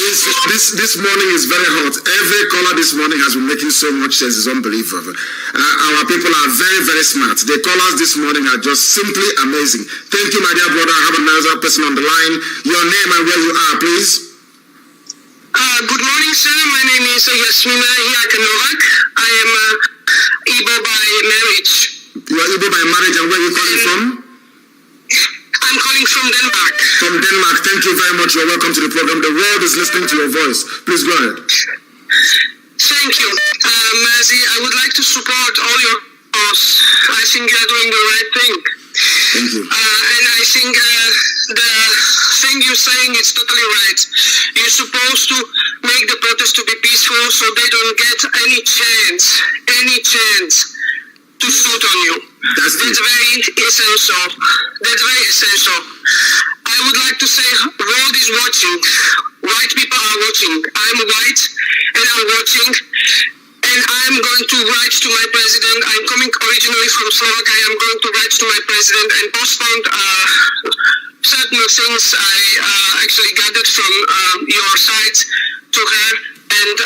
this morning is very hot. Every caller this morning has been making so much sense. It's unbelievable. Our people are very, very smart. The callers this morning are just simply amazing. Thank you, my dear brother. I have another person on the line. Your name and where you are, please. Good morning, sir. My name is Yasmina Hiakanovak. I am Igbo by marriage. You are Igbo by marriage, and where are you calling from? I'm calling from Denmark. From Denmark. Thank you very much. You're welcome to the program. The world is listening to your voice. Please go ahead. Thank you. Mazi, I would like to support all your because I think you are doing the right thing. Thank you. And I think the thing you're saying is totally right. You're supposed to make the protest to be peaceful so they don't get any chance to shoot on you. That's very essential. That's very essential. I would like to say, world is watching. White people are watching. I'm white and I'm watching. And I'm going to write to my president. I'm coming originally from Slovakia. I'm going to write to my president and postpone certain things I actually gathered from your site to her. And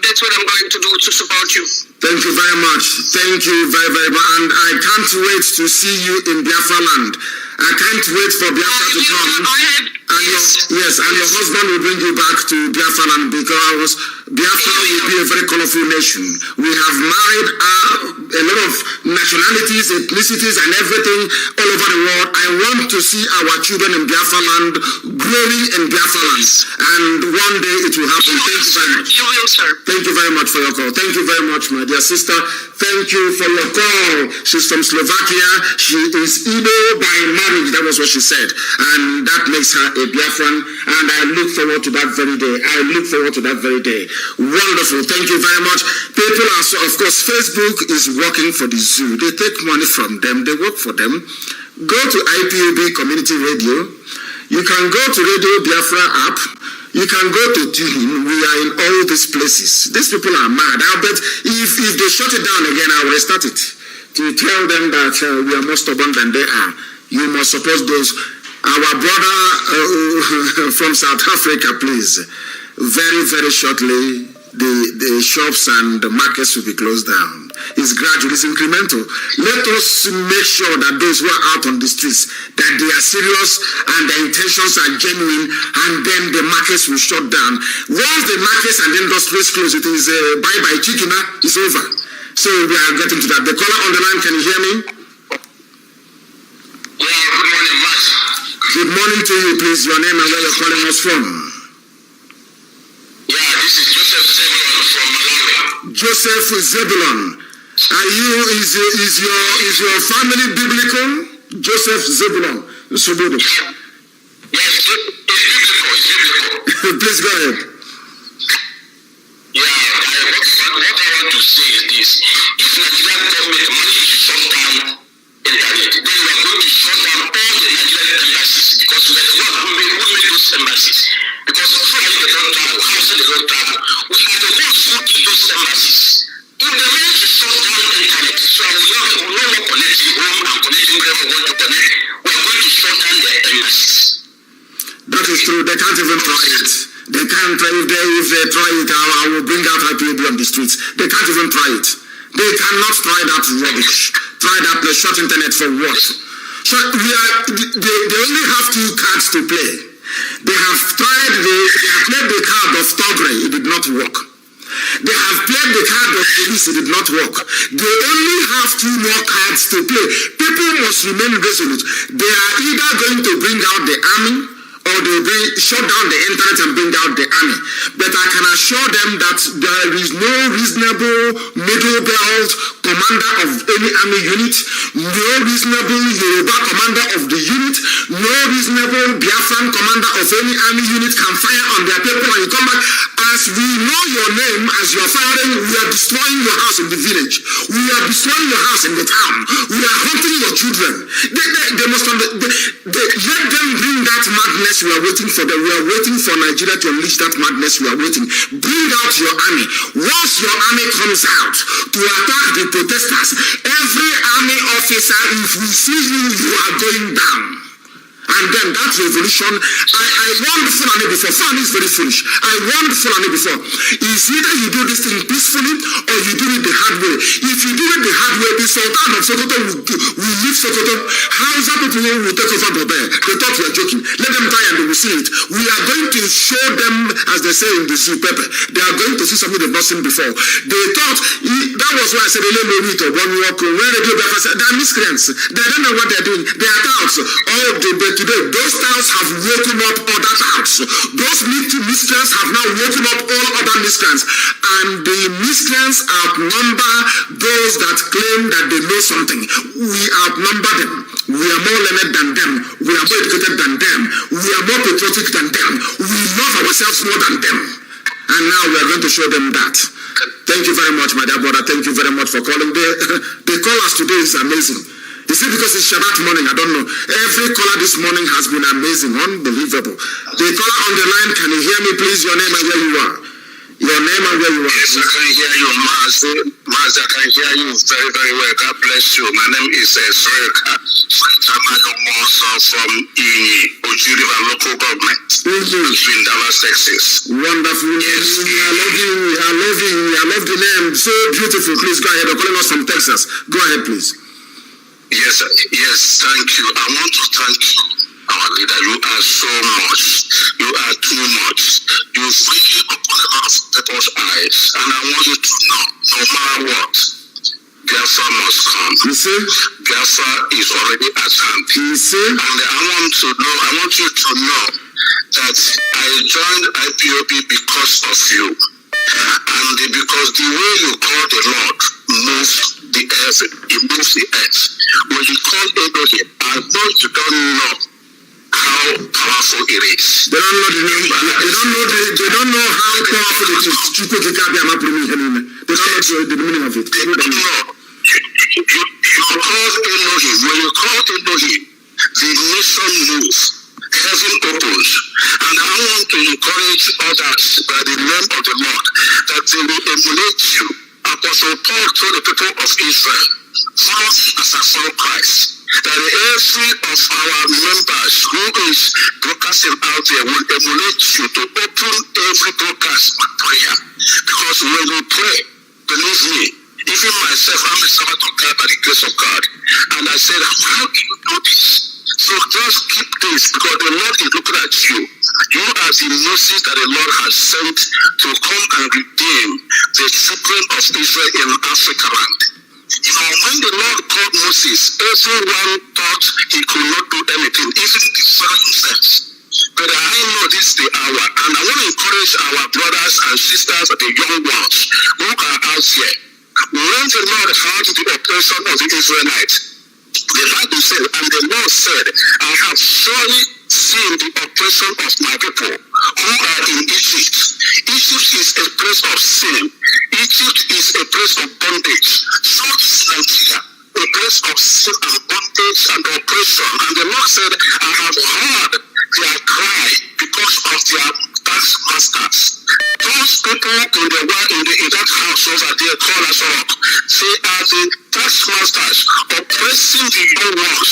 that's what I'm going to do to support you. Thank you very much. Thank you very, very much. And I can't wait to see you in Biafra land. I can't wait for Biafra to come. And your husband will bring you back to Biafra land because Biafra will be a very colorful nation. We have married a lot of nationalities, ethnicities, and everything all over the world. I want to see our children in Biafra land growing in Biafra land. And one day it will happen. Thank you very much. You will, sir. Thank you very much for your call. Thank you very much, my dear sister. Thank you for your call. She's from Slovakia. She is Igbo by marriage. That was what she said. And that makes her a Biafran. And I look forward to that very day. Wonderful. Thank you very much. People are, so, of course, Facebook is working for the zoo. They take money from them. They work for them. Go to IPOB Community Radio. You can go to Radio Biafra app. You can go to Tuhin. We are in all these places. These people are mad. I bet if they shut it down again, I will restart it to tell them that we are more stubborn than they are. You must support those. Our brother from South Africa, please. Very, very shortly, the shops and the markets will be closed down. It's gradual, it's incremental. Let us make sure that those who are out on the streets, that they are serious and their intentions are genuine, and then the markets will shut down. Once the markets and the industries close, it is bye-bye chicken, it's over. So we are getting to that. The caller on the line, can you hear me? Yeah, good morning, Max. Good morning to you, please. Your name and where you're calling us from. Yeah, this is Joseph Zebulon from Malawi. Joseph Zebulon. Is your family biblical? Joseph Zebulon. Yeah, it's biblical. Please go ahead. Yeah, what I want to say is this. If Nigerian government managed to shut down internet, then we are going to shut down all the Nigerian embassies because we are the ones who made those embassies. Because Fulani they don't travel, Hausa they don't travel. We are the ones who did those embassies. If they manage to shut down internet, so we are no more connecting home and connecting wherever we want to connect, we are going to shut down their embassies. That is true. They can't even try it. They can't try it. If they try it, I will bring out IPOB on the streets. They can't even try it. They cannot try that rubbish. Try that short internet for what? So they only have two cards to play. They have played the card of Togre, it did not work. They have played the card of police, it did not work. They only have two more cards to play. People must remain resolute. They are either going to bring out the army or they will shut down the internet and bring out the army. But I can assure them that there is no reasonable middle belt commander of any army unit, no reasonable Yoruba commander of the unit, no reasonable Biafran commander of any army unit can fire on their people and you come back. As we know your name, as you are firing, we are destroying your house in the village. We are destroying your house in the town. We are hunting your children. They must let them bring that madness we are waiting for. We are waiting for Nigeria to unleash that madness we are waiting. Bring out your army. Once your army comes out to attack the protesters, every army officer, if we see you, you are going down. And then that revolution, I warned Fulani before. Fulani is very foolish. I warned Fulani before. It's either you do this thing peacefully or you do it the hard way. If you do it the hard way, the Sultan of Sokoto will leave Sokoto. Hausa people will take over Bobel. They thought we are joking. Let them try and they will see it. We are going to show them, as they say in the zoo paper, they are going to see something they've not seen before. They thought, that was why I said, when they are miscreants. They don't know what they are doing. They are touts. Today, those touts have woken up other touts. Those miscreants have now woken up all other miscreants. And the miscreants outnumber those that claim that they know something. We outnumber them. We are more learned than them. We are more educated than them. We are more patriotic than them. We love ourselves more than them. And now we are going to show them that. Thank you very much, my dear brother. Thank you very much for calling. The call us today is amazing. Is it because it's Shabbat morning? I don't know. Every caller this morning has been amazing, unbelievable. The caller on the line, can you hear me, please? Your name and where you are. Your name and where you are. Yes, I can hear you, Mazi. Mazi, I can hear you very, very well. God bless you. My name is Sreka from Oji River Local Government in Dallas, Texas. Wonderful. Yes. I love the name. So beautiful. Please go ahead. You're calling us from Texas. Go ahead, please. Yes, thank you. I want to thank you, our leader. You are so much. You are too much. You've really opened a lot of people's eyes. And I want you to know, no matter what, Biafra must come. You see? Biafra is already at hand. You see? And I want you to know that I joined IPOB because of you. And because the way you call the Lord moves the earth, it moves the earth. When you call Abraham, I know you don't know how powerful it is. They don't know the name. They don't know how powerful it is. They don't know the meaning of it. They don't know. You call Elohim. When you call Elohim, the nation moves. Heaven opens. And I want to encourage others by the name of the Lord that they will emulate you. Apostle Paul told the people of Israel, follow as I follow Christ. That every of our members who is broadcasting out there will emulate you to open every broadcast with prayer. Because when we pray, believe me, even myself, I'm a servant of God by the grace of God. And I said, how do you do this? So just keep this, because the Lord is looking at you. You are the Moses that the Lord has sent to come and redeem the children of Israel in Africa land. You know, when the Lord called Moses, everyone thought he could not do anything, even the Pharaoh himself. But I know this is the hour, and I want to encourage our brothers and sisters, the young ones who are out here. When the Lord heard the oppression of the Israelites, the Bible said, and the Lord said, I have surely seen the oppression of my people who are in Egypt. Egypt is a place of sin. Egypt is a place of bondage. So is Nigeria, a place of sin and bondage and oppression. And the Lord said, I have heard their cry because of their tax masters. Those people in that house over there call us up. They are the tax masters oppressing the young ones,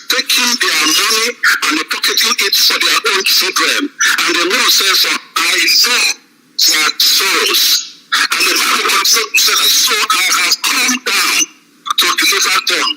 taking their money and pocketing it for their own children. And the Lord says, for I know their souls. And the Bible continues to say that, so I have come down to deliver them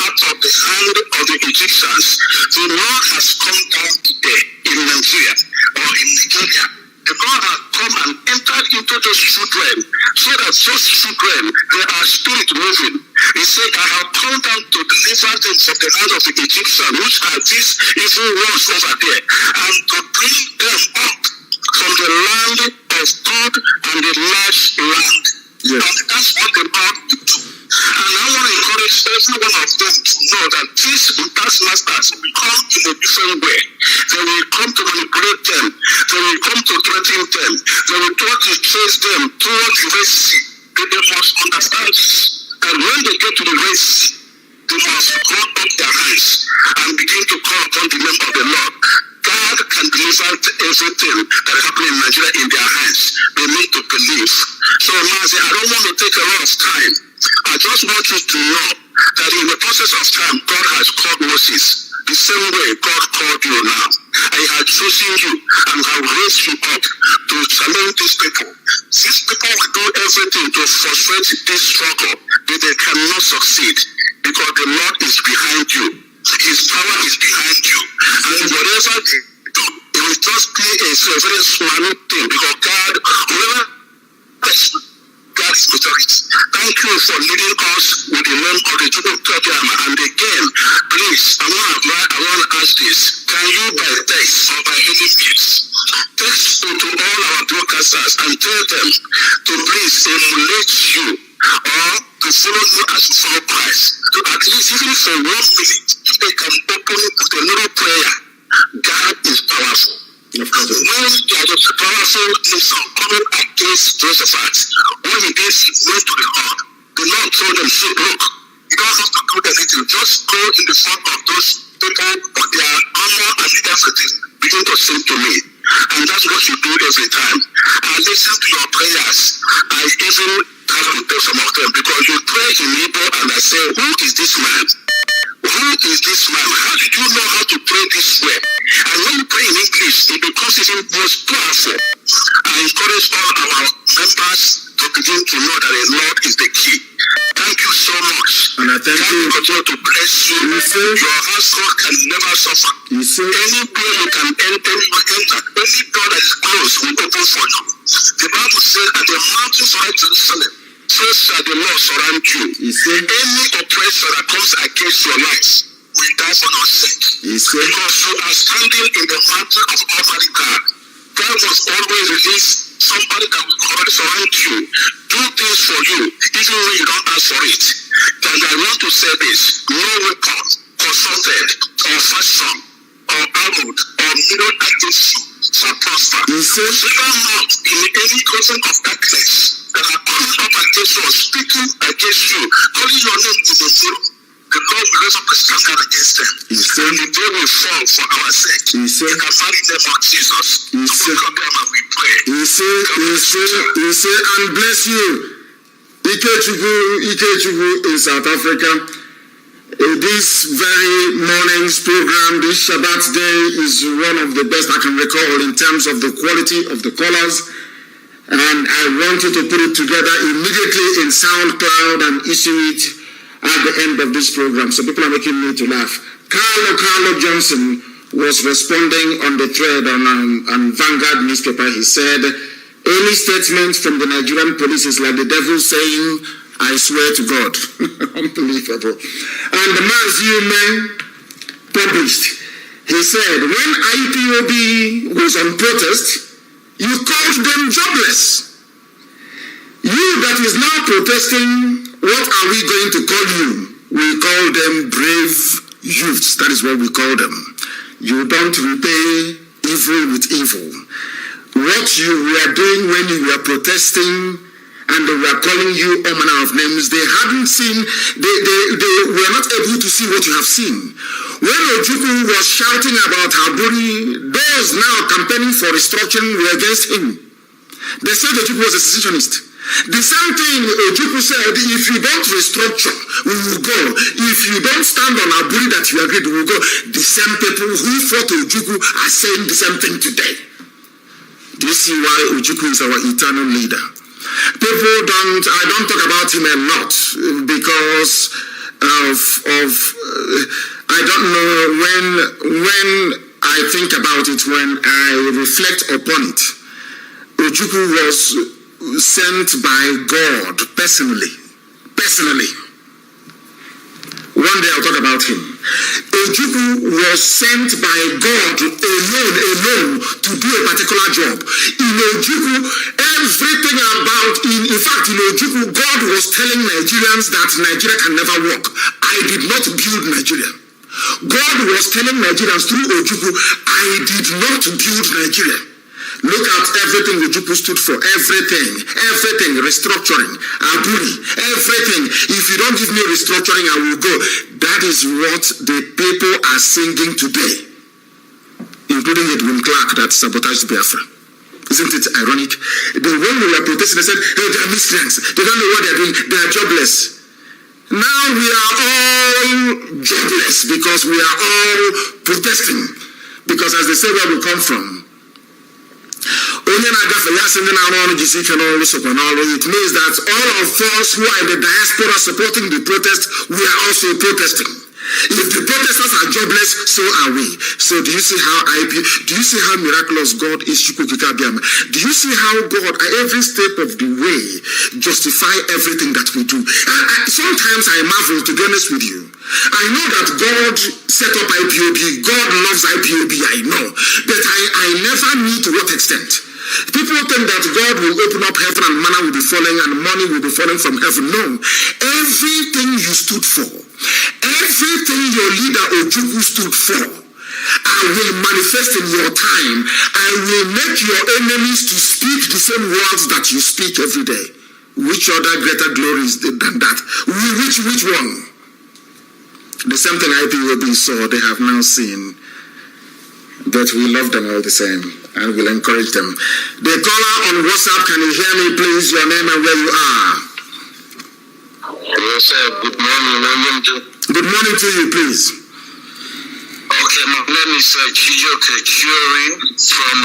out of the hand of the Egyptians. The Lord has come down today in Nigeria or in Nigeria. The Lord has come and entered into those children, so that those children, they are spirit moving. He said, I have come down to deliver them from the hand of the Egyptians, which are these evil ones over there, and to bring them up from the land of good and the large land. Yes. And that's what the Lord will do. And I want to encourage every one of them to know that these taskmasters will come in a different way. They will come to manipulate them. They will come to threaten them. They will try to chase them towards the Red Sea. They must understand that when they get to the Red Sea, they must hold up their hands and begin to call upon the name of the Lord. God can deliver everything that is happening in Nigeria in their hands. They need to believe. So, Mazi, I don't want to take a lot of time. I just want you to know that in the process of time, God has called Moses the same way God called you now. I had chosen you and have raised you up to challenge these people. These people will do everything to frustrate this struggle, but they cannot succeed because the Lord is behind you. His power is behind you. And whatever they do, it will just be a very small thing because God, whoever God's majority. Thank you for leading us with the name of the Chukwu Tobiama. And again, please, I want to ask this. Can you by text or by any means text to all our broadcasters and tell them to please emulate you or to follow you as you follow Christ. So at least even for 1 minute, if they can open it with a little prayer, God is powerful. When there was a powerful nation coming against Jehoshaphat, what he did, he went to the Lord. The Lord told them, "So look, you don't have to do anything. Just go in the front of those people with their armor and everything. Begin to sing to me." And that's what you do every time. I listen to your prayers. I even have to tell some of them because you pray in Hebrew and I say, "Who is this man? Who is this man? How did you know how to pray this way?" And when you pray in English, it becomes even more powerful. I encourage all our members to begin to know that the Lord is the key. Thank you so much. And I thank you. God continue to bless you. Your household can never suffer. Anywhere you can enter, you will enter. Any door that is closed will open for you. The Bible says, "At the mountains of Jerusalem, so shall the Lord surround you." Any oppressor that comes against your life will die for your sake. Because you are standing in the mountain of Almighty God. God must always release somebody that will surround you, do things for you, even when you don't ask for it. And I want to say this: no weapon consulted or fashioned or armed or mirrored against you shall prosper. Whatever mouth in any cousin of darkness that are coming up against you or speaking against you, calling your name in the mirror, the Lord will raise up a standard against them. And the day will fall for our sake. In the mighty name of Jesus. So we pray. You say, and bless you. Ikechukwu in South Africa. This very morning's program, this Shabbat day, is one of the best I can recall in terms of the quality of the callers. And I want you to put it together immediately in SoundCloud and issue it at the end of this program. So people are making me to laugh. Carlo Johnson was responding on the thread on Vanguard newspaper. He said, "Any statement from the Nigerian police is like the devil saying, 'I swear to God.'" Unbelievable. And the Mazi Nnamdi published. He said, "When IPOB was on protest, you called them jobless. You that is now protesting, what are we going to call you? We call them brave youths. That is what we call them. You don't repay evil with evil. What you were doing when you were protesting and they were calling you all manner of names, they hadn't seen, they were not able to see what you have seen. When Ojukwu was shouting about Haburi, those now campaigning for restructuring were against him. They said Ojukwu was a secessionist. The same thing Ojukwu said, if you don't restructure, we will go. If you don't stand on Haburi that you agreed, we will go. The same people who fought Ojukwu are saying the same thing today. Do you see why Ojukwu is our eternal leader? I don't talk about him a lot because I don't know when I think about it, when I reflect upon it. Ojukwu was sent by God personally. One day I'll talk about him. Ojukwu was sent by God alone to do a particular job. In Ojukwu, everything about, in fact, in Ojukwu, God was telling Nigerians that Nigeria can never work. I did not build Nigeria. God was telling Nigerians through Ojukwu, I did not build Nigeria. Look at everything Ojukwu stood for. Everything, restructuring, Aburi, everything. If you don't give me restructuring, I will go. That is what the people are singing today, including Edwin Clark that sabotaged Biafra. Isn't it ironic? When we were protesting, they said, hey, they are miscreants. They don't know what they are doing. They are jobless. Now we are all jobless because we are all protesting. Because as they say, where we come from, it means that all of us who are in the diaspora supporting the protest, we are also protesting. If the protesters are jobless, so are we. So do you see how miraculous God is? Do you see how God at every step of the way justify everything that we do? Sometimes I marvel, to be honest with you. I know that God set up IPOB. God loves IPOB, I know. But I never knew to what extent. People think that God will open up heaven and manna will be falling and money will be falling from heaven. No. Everything you stood for, everything your leader Ojukwu stood for, I will manifest in your time. I will make your enemies to speak the same words that you speak every day. Which other greater glory is than that? Which one? The same thing IPOB saw, they have now seen. But we love them all the same and will encourage them. The caller on WhatsApp, can you hear me please? Your name and where you are. Yes, sir. Good morning. Good morning to you, please. Okay, my name is Chijoke Chiori from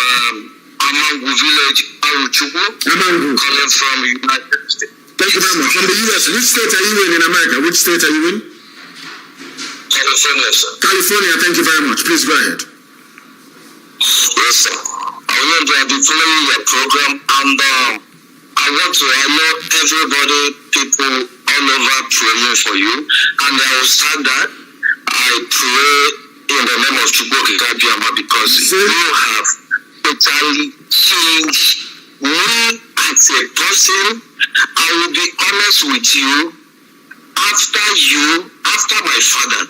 Amangu Village, Aruchukwu. Amangu. Calling from the United States. Thank you very much. From the US, which state are you in America? Which state are you in? California, sir. California, thank you very much. Please go ahead. Yes, sir. I've been following your program, and I want to alert everybody, people all over praying for you. And I will start that. I pray in the name of Chukwuka Gabiama because you have totally changed me as a person. I will be honest with you. After my father,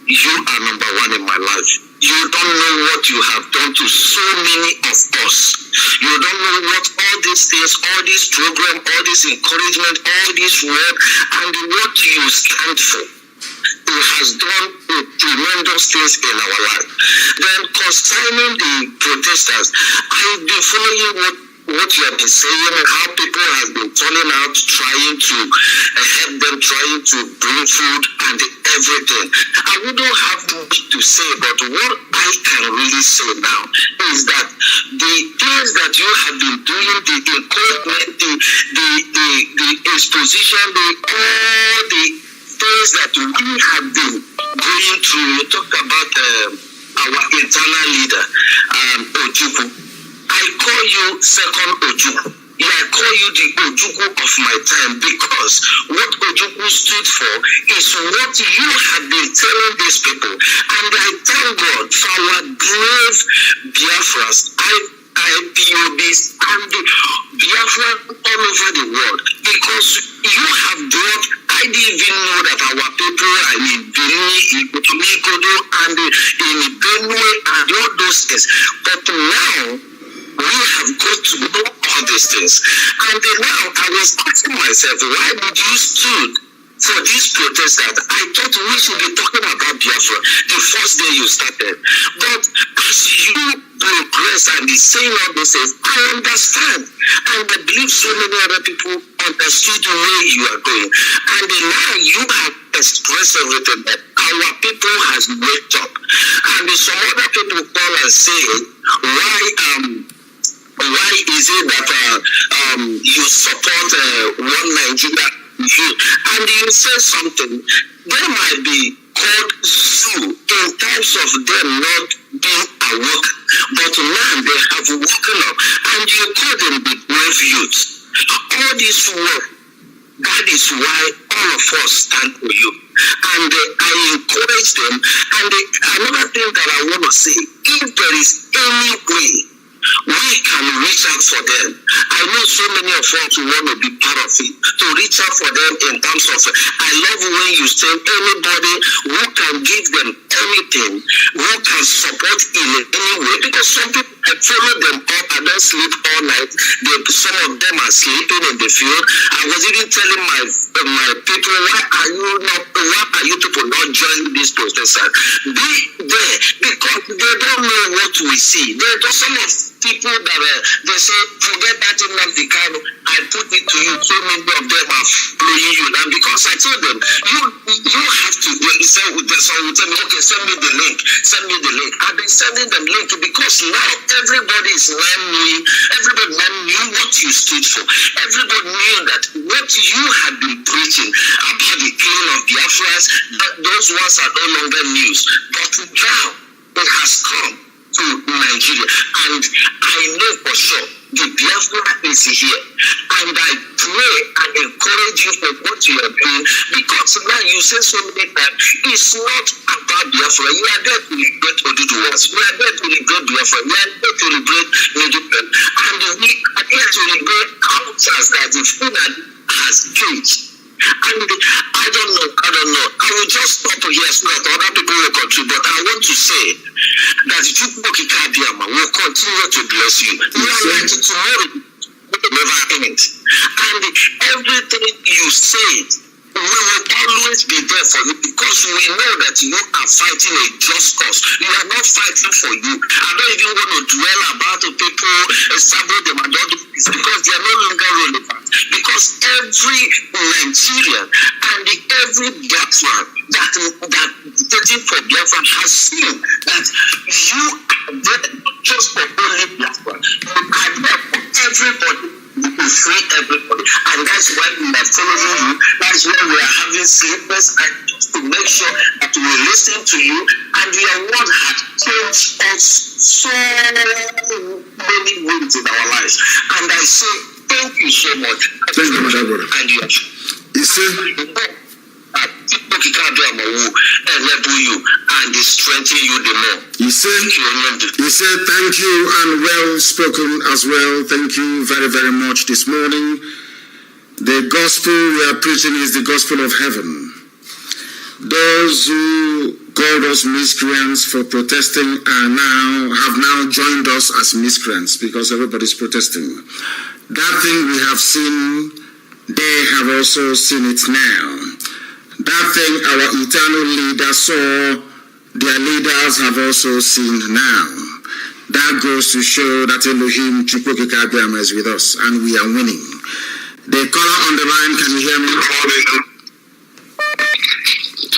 you are number one in my life. You don't know what you have done to so many of us. You don't know what all these things, all this program, all this encouragement, all this word, and what you stand for. It has done tremendous things in our life. Then concerning the protesters, I've been following what you have been saying, how people have been turning out, trying to help them, trying to bring food and everything. I wouldn't have much to say, but what I can really say now is that the things that you have been doing, the encouragement, the exposition, all the things that we have been going through. You talked about our internal leader, Ojukwu. I call you second Ojukwu. Yeah, I call you the Ojukwu of my time because what Ojukwu stood for is what you have been telling these people. And I thank God for our brave Biafras, IPOBs, and the Biafra all over the world because you have brought, I didn't even know that our people are in Benin, in Mikodo, and in Benue, and all those things. But now, we have got to know all these things. And now I was asking myself, why did you stood for this protest that I thought we should be talking about Biafra the first day you started? But as you progress and is saying all these things, I understand. And I believe so many other people understood the way you are going. And now you have expressed everything that our people has waked up. And some other people call and say, why is it that you support one Nigeria view? And you say something, they might be called Zoo in terms of them not being awoken, but now they have woken up, and you call them the brave youths. All this work, that is why all of us stand for you. And I encourage them. And another thing that I want to say, if there is any way we can reach out for them. I know so many of us who want to be part of it, to reach out for them in terms of, I love when you say anybody who can give them anything, who can support in any way, because some people, I follow them up, I don't sleep all night. Some of them are sleeping in the field. I was even telling my people, why are you people not joining this protest? Be there, because they don't know what we see. There are some of people that they say, forget that Nnamdi Kanu, I put it to you, so many of them are following you. And because I told them, you have to, someone will tell me, okay, send me the link. I've been sending them link because now everybody is everybody knew what you stood for. Everybody knew that what you had been preaching about the killing of Biafras, those ones are no longer news. But now it has come to Nigeria, and I know for sure the Biafra is here. And I pray and encourage you for what you are doing, because now you say so many times, it's not about Biafra. You are there to liberate Oduduwas. We are there to liberate Biafra. We are there to liberate Nigeria. And we are there to liberate outsiders that the food has changed. And I don't know. I will just stop here so that other people will contribute. But I want to say that Chukwukikadiama will continue to bless you. You are right tomorrow. Never end. And everything you said, we will always be there for you, because we know that you are fighting a just cause. You are not fighting for you. I don't even want to dwell about the people, establish them and all this, because they are no longer relevant. Because every Nigerian and every Biafran that voting for Biafra has seen that you are there just for only Biafra. You are there for everybody. You will free everybody, and that's why we are following you. That's why we are having sleepless nights, just to make sure that we listen to you, and your word has changed us so many ways in our lives. And I say thank you so much. Thank you, my brother. And you are. You see, enable you and strengthen you the more. You said thank you, and well spoken as well. Thank you very, very much this morning. The gospel we are preaching is the gospel of heaven. Those who called us miscreants for protesting have now joined us as miscreants, because everybody's protesting. That thing we have seen, they have also seen it now. That thing our eternal leader saw, their leaders have also seen now. That goes to show that Elohim Chukwukikadiama is with us, and we are winning. The caller on the line, can you hear me?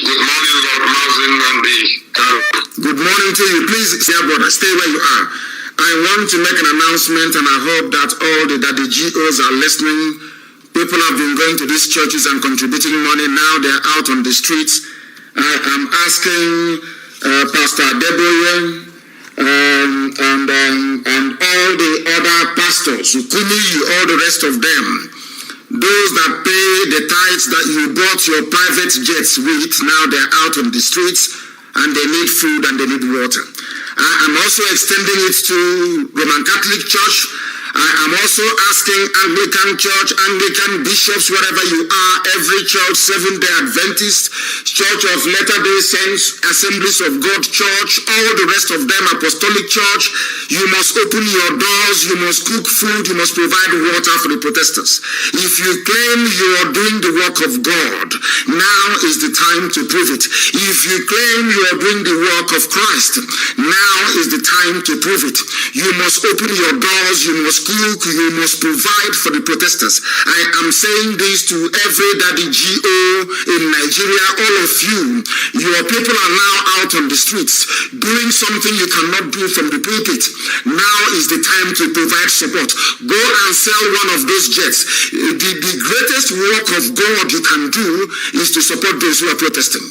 Good morning, Lord Mazi Nnamdi Kanu. Good morning to you. Please, dear brother, stay where you are. I want to make an announcement, and I hope that all the GOs are listening. People have been going to these churches and contributing money. Now they're out on the streets. I am asking Pastor Deboye and all the other pastors, Ukumi, all the rest of them, those that pay the tithes that you bought your private jets with, now they're out on the streets and they need food and they need water. I am also extending it to Roman Catholic Church. I am also asking Anglican Church, Anglican bishops, wherever you are, every church, Seventh-day Adventist, Church of Latter-day Saints, Assemblies of God Church, all the rest of them, Apostolic Church, you must open your doors, you must cook food, you must provide water for the protesters. If you claim you are doing the work of God, now is the time to prove it. If you claim you are doing the work of Christ, now is the time to prove it. You must open your doors, you must cook, you must provide for the protesters. I am saying this to every daddy GO in Nigeria, all of you. Your people are now out on the streets doing something you cannot do from the pulpit. Now is the time to provide support. Go and sell one of those jets. The greatest work of God you can do is to support those who are protesting.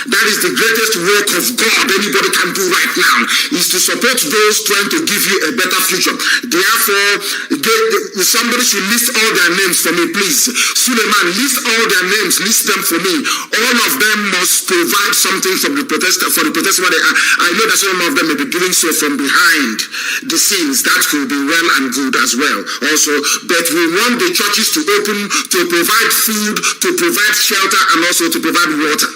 That is the greatest work of God anybody can do right now, is to support those trying to give you a better future. Therefore, somebody should list all their names for me, please. Suleiman, list all their names, list them for me. All of them must provide something from the protester, for the protesters where they are. I know that some of them may be doing so from behind the scenes. That will be well and good as well. Also, but we want the churches to open, to provide food, to provide shelter, and also to provide water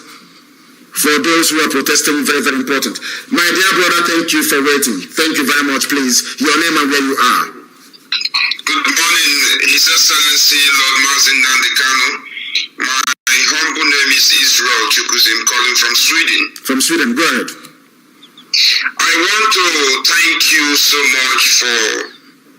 for those who are protesting. Very, very important. My dear brother, thank you for waiting. Thank you very much, please. Your name and where you are. Good morning, His Excellency Lord Mazi Nnamdi Kanu. My humble name is Israel Chukuzim, calling from Sweden. From Sweden, go ahead. I want to thank you so much for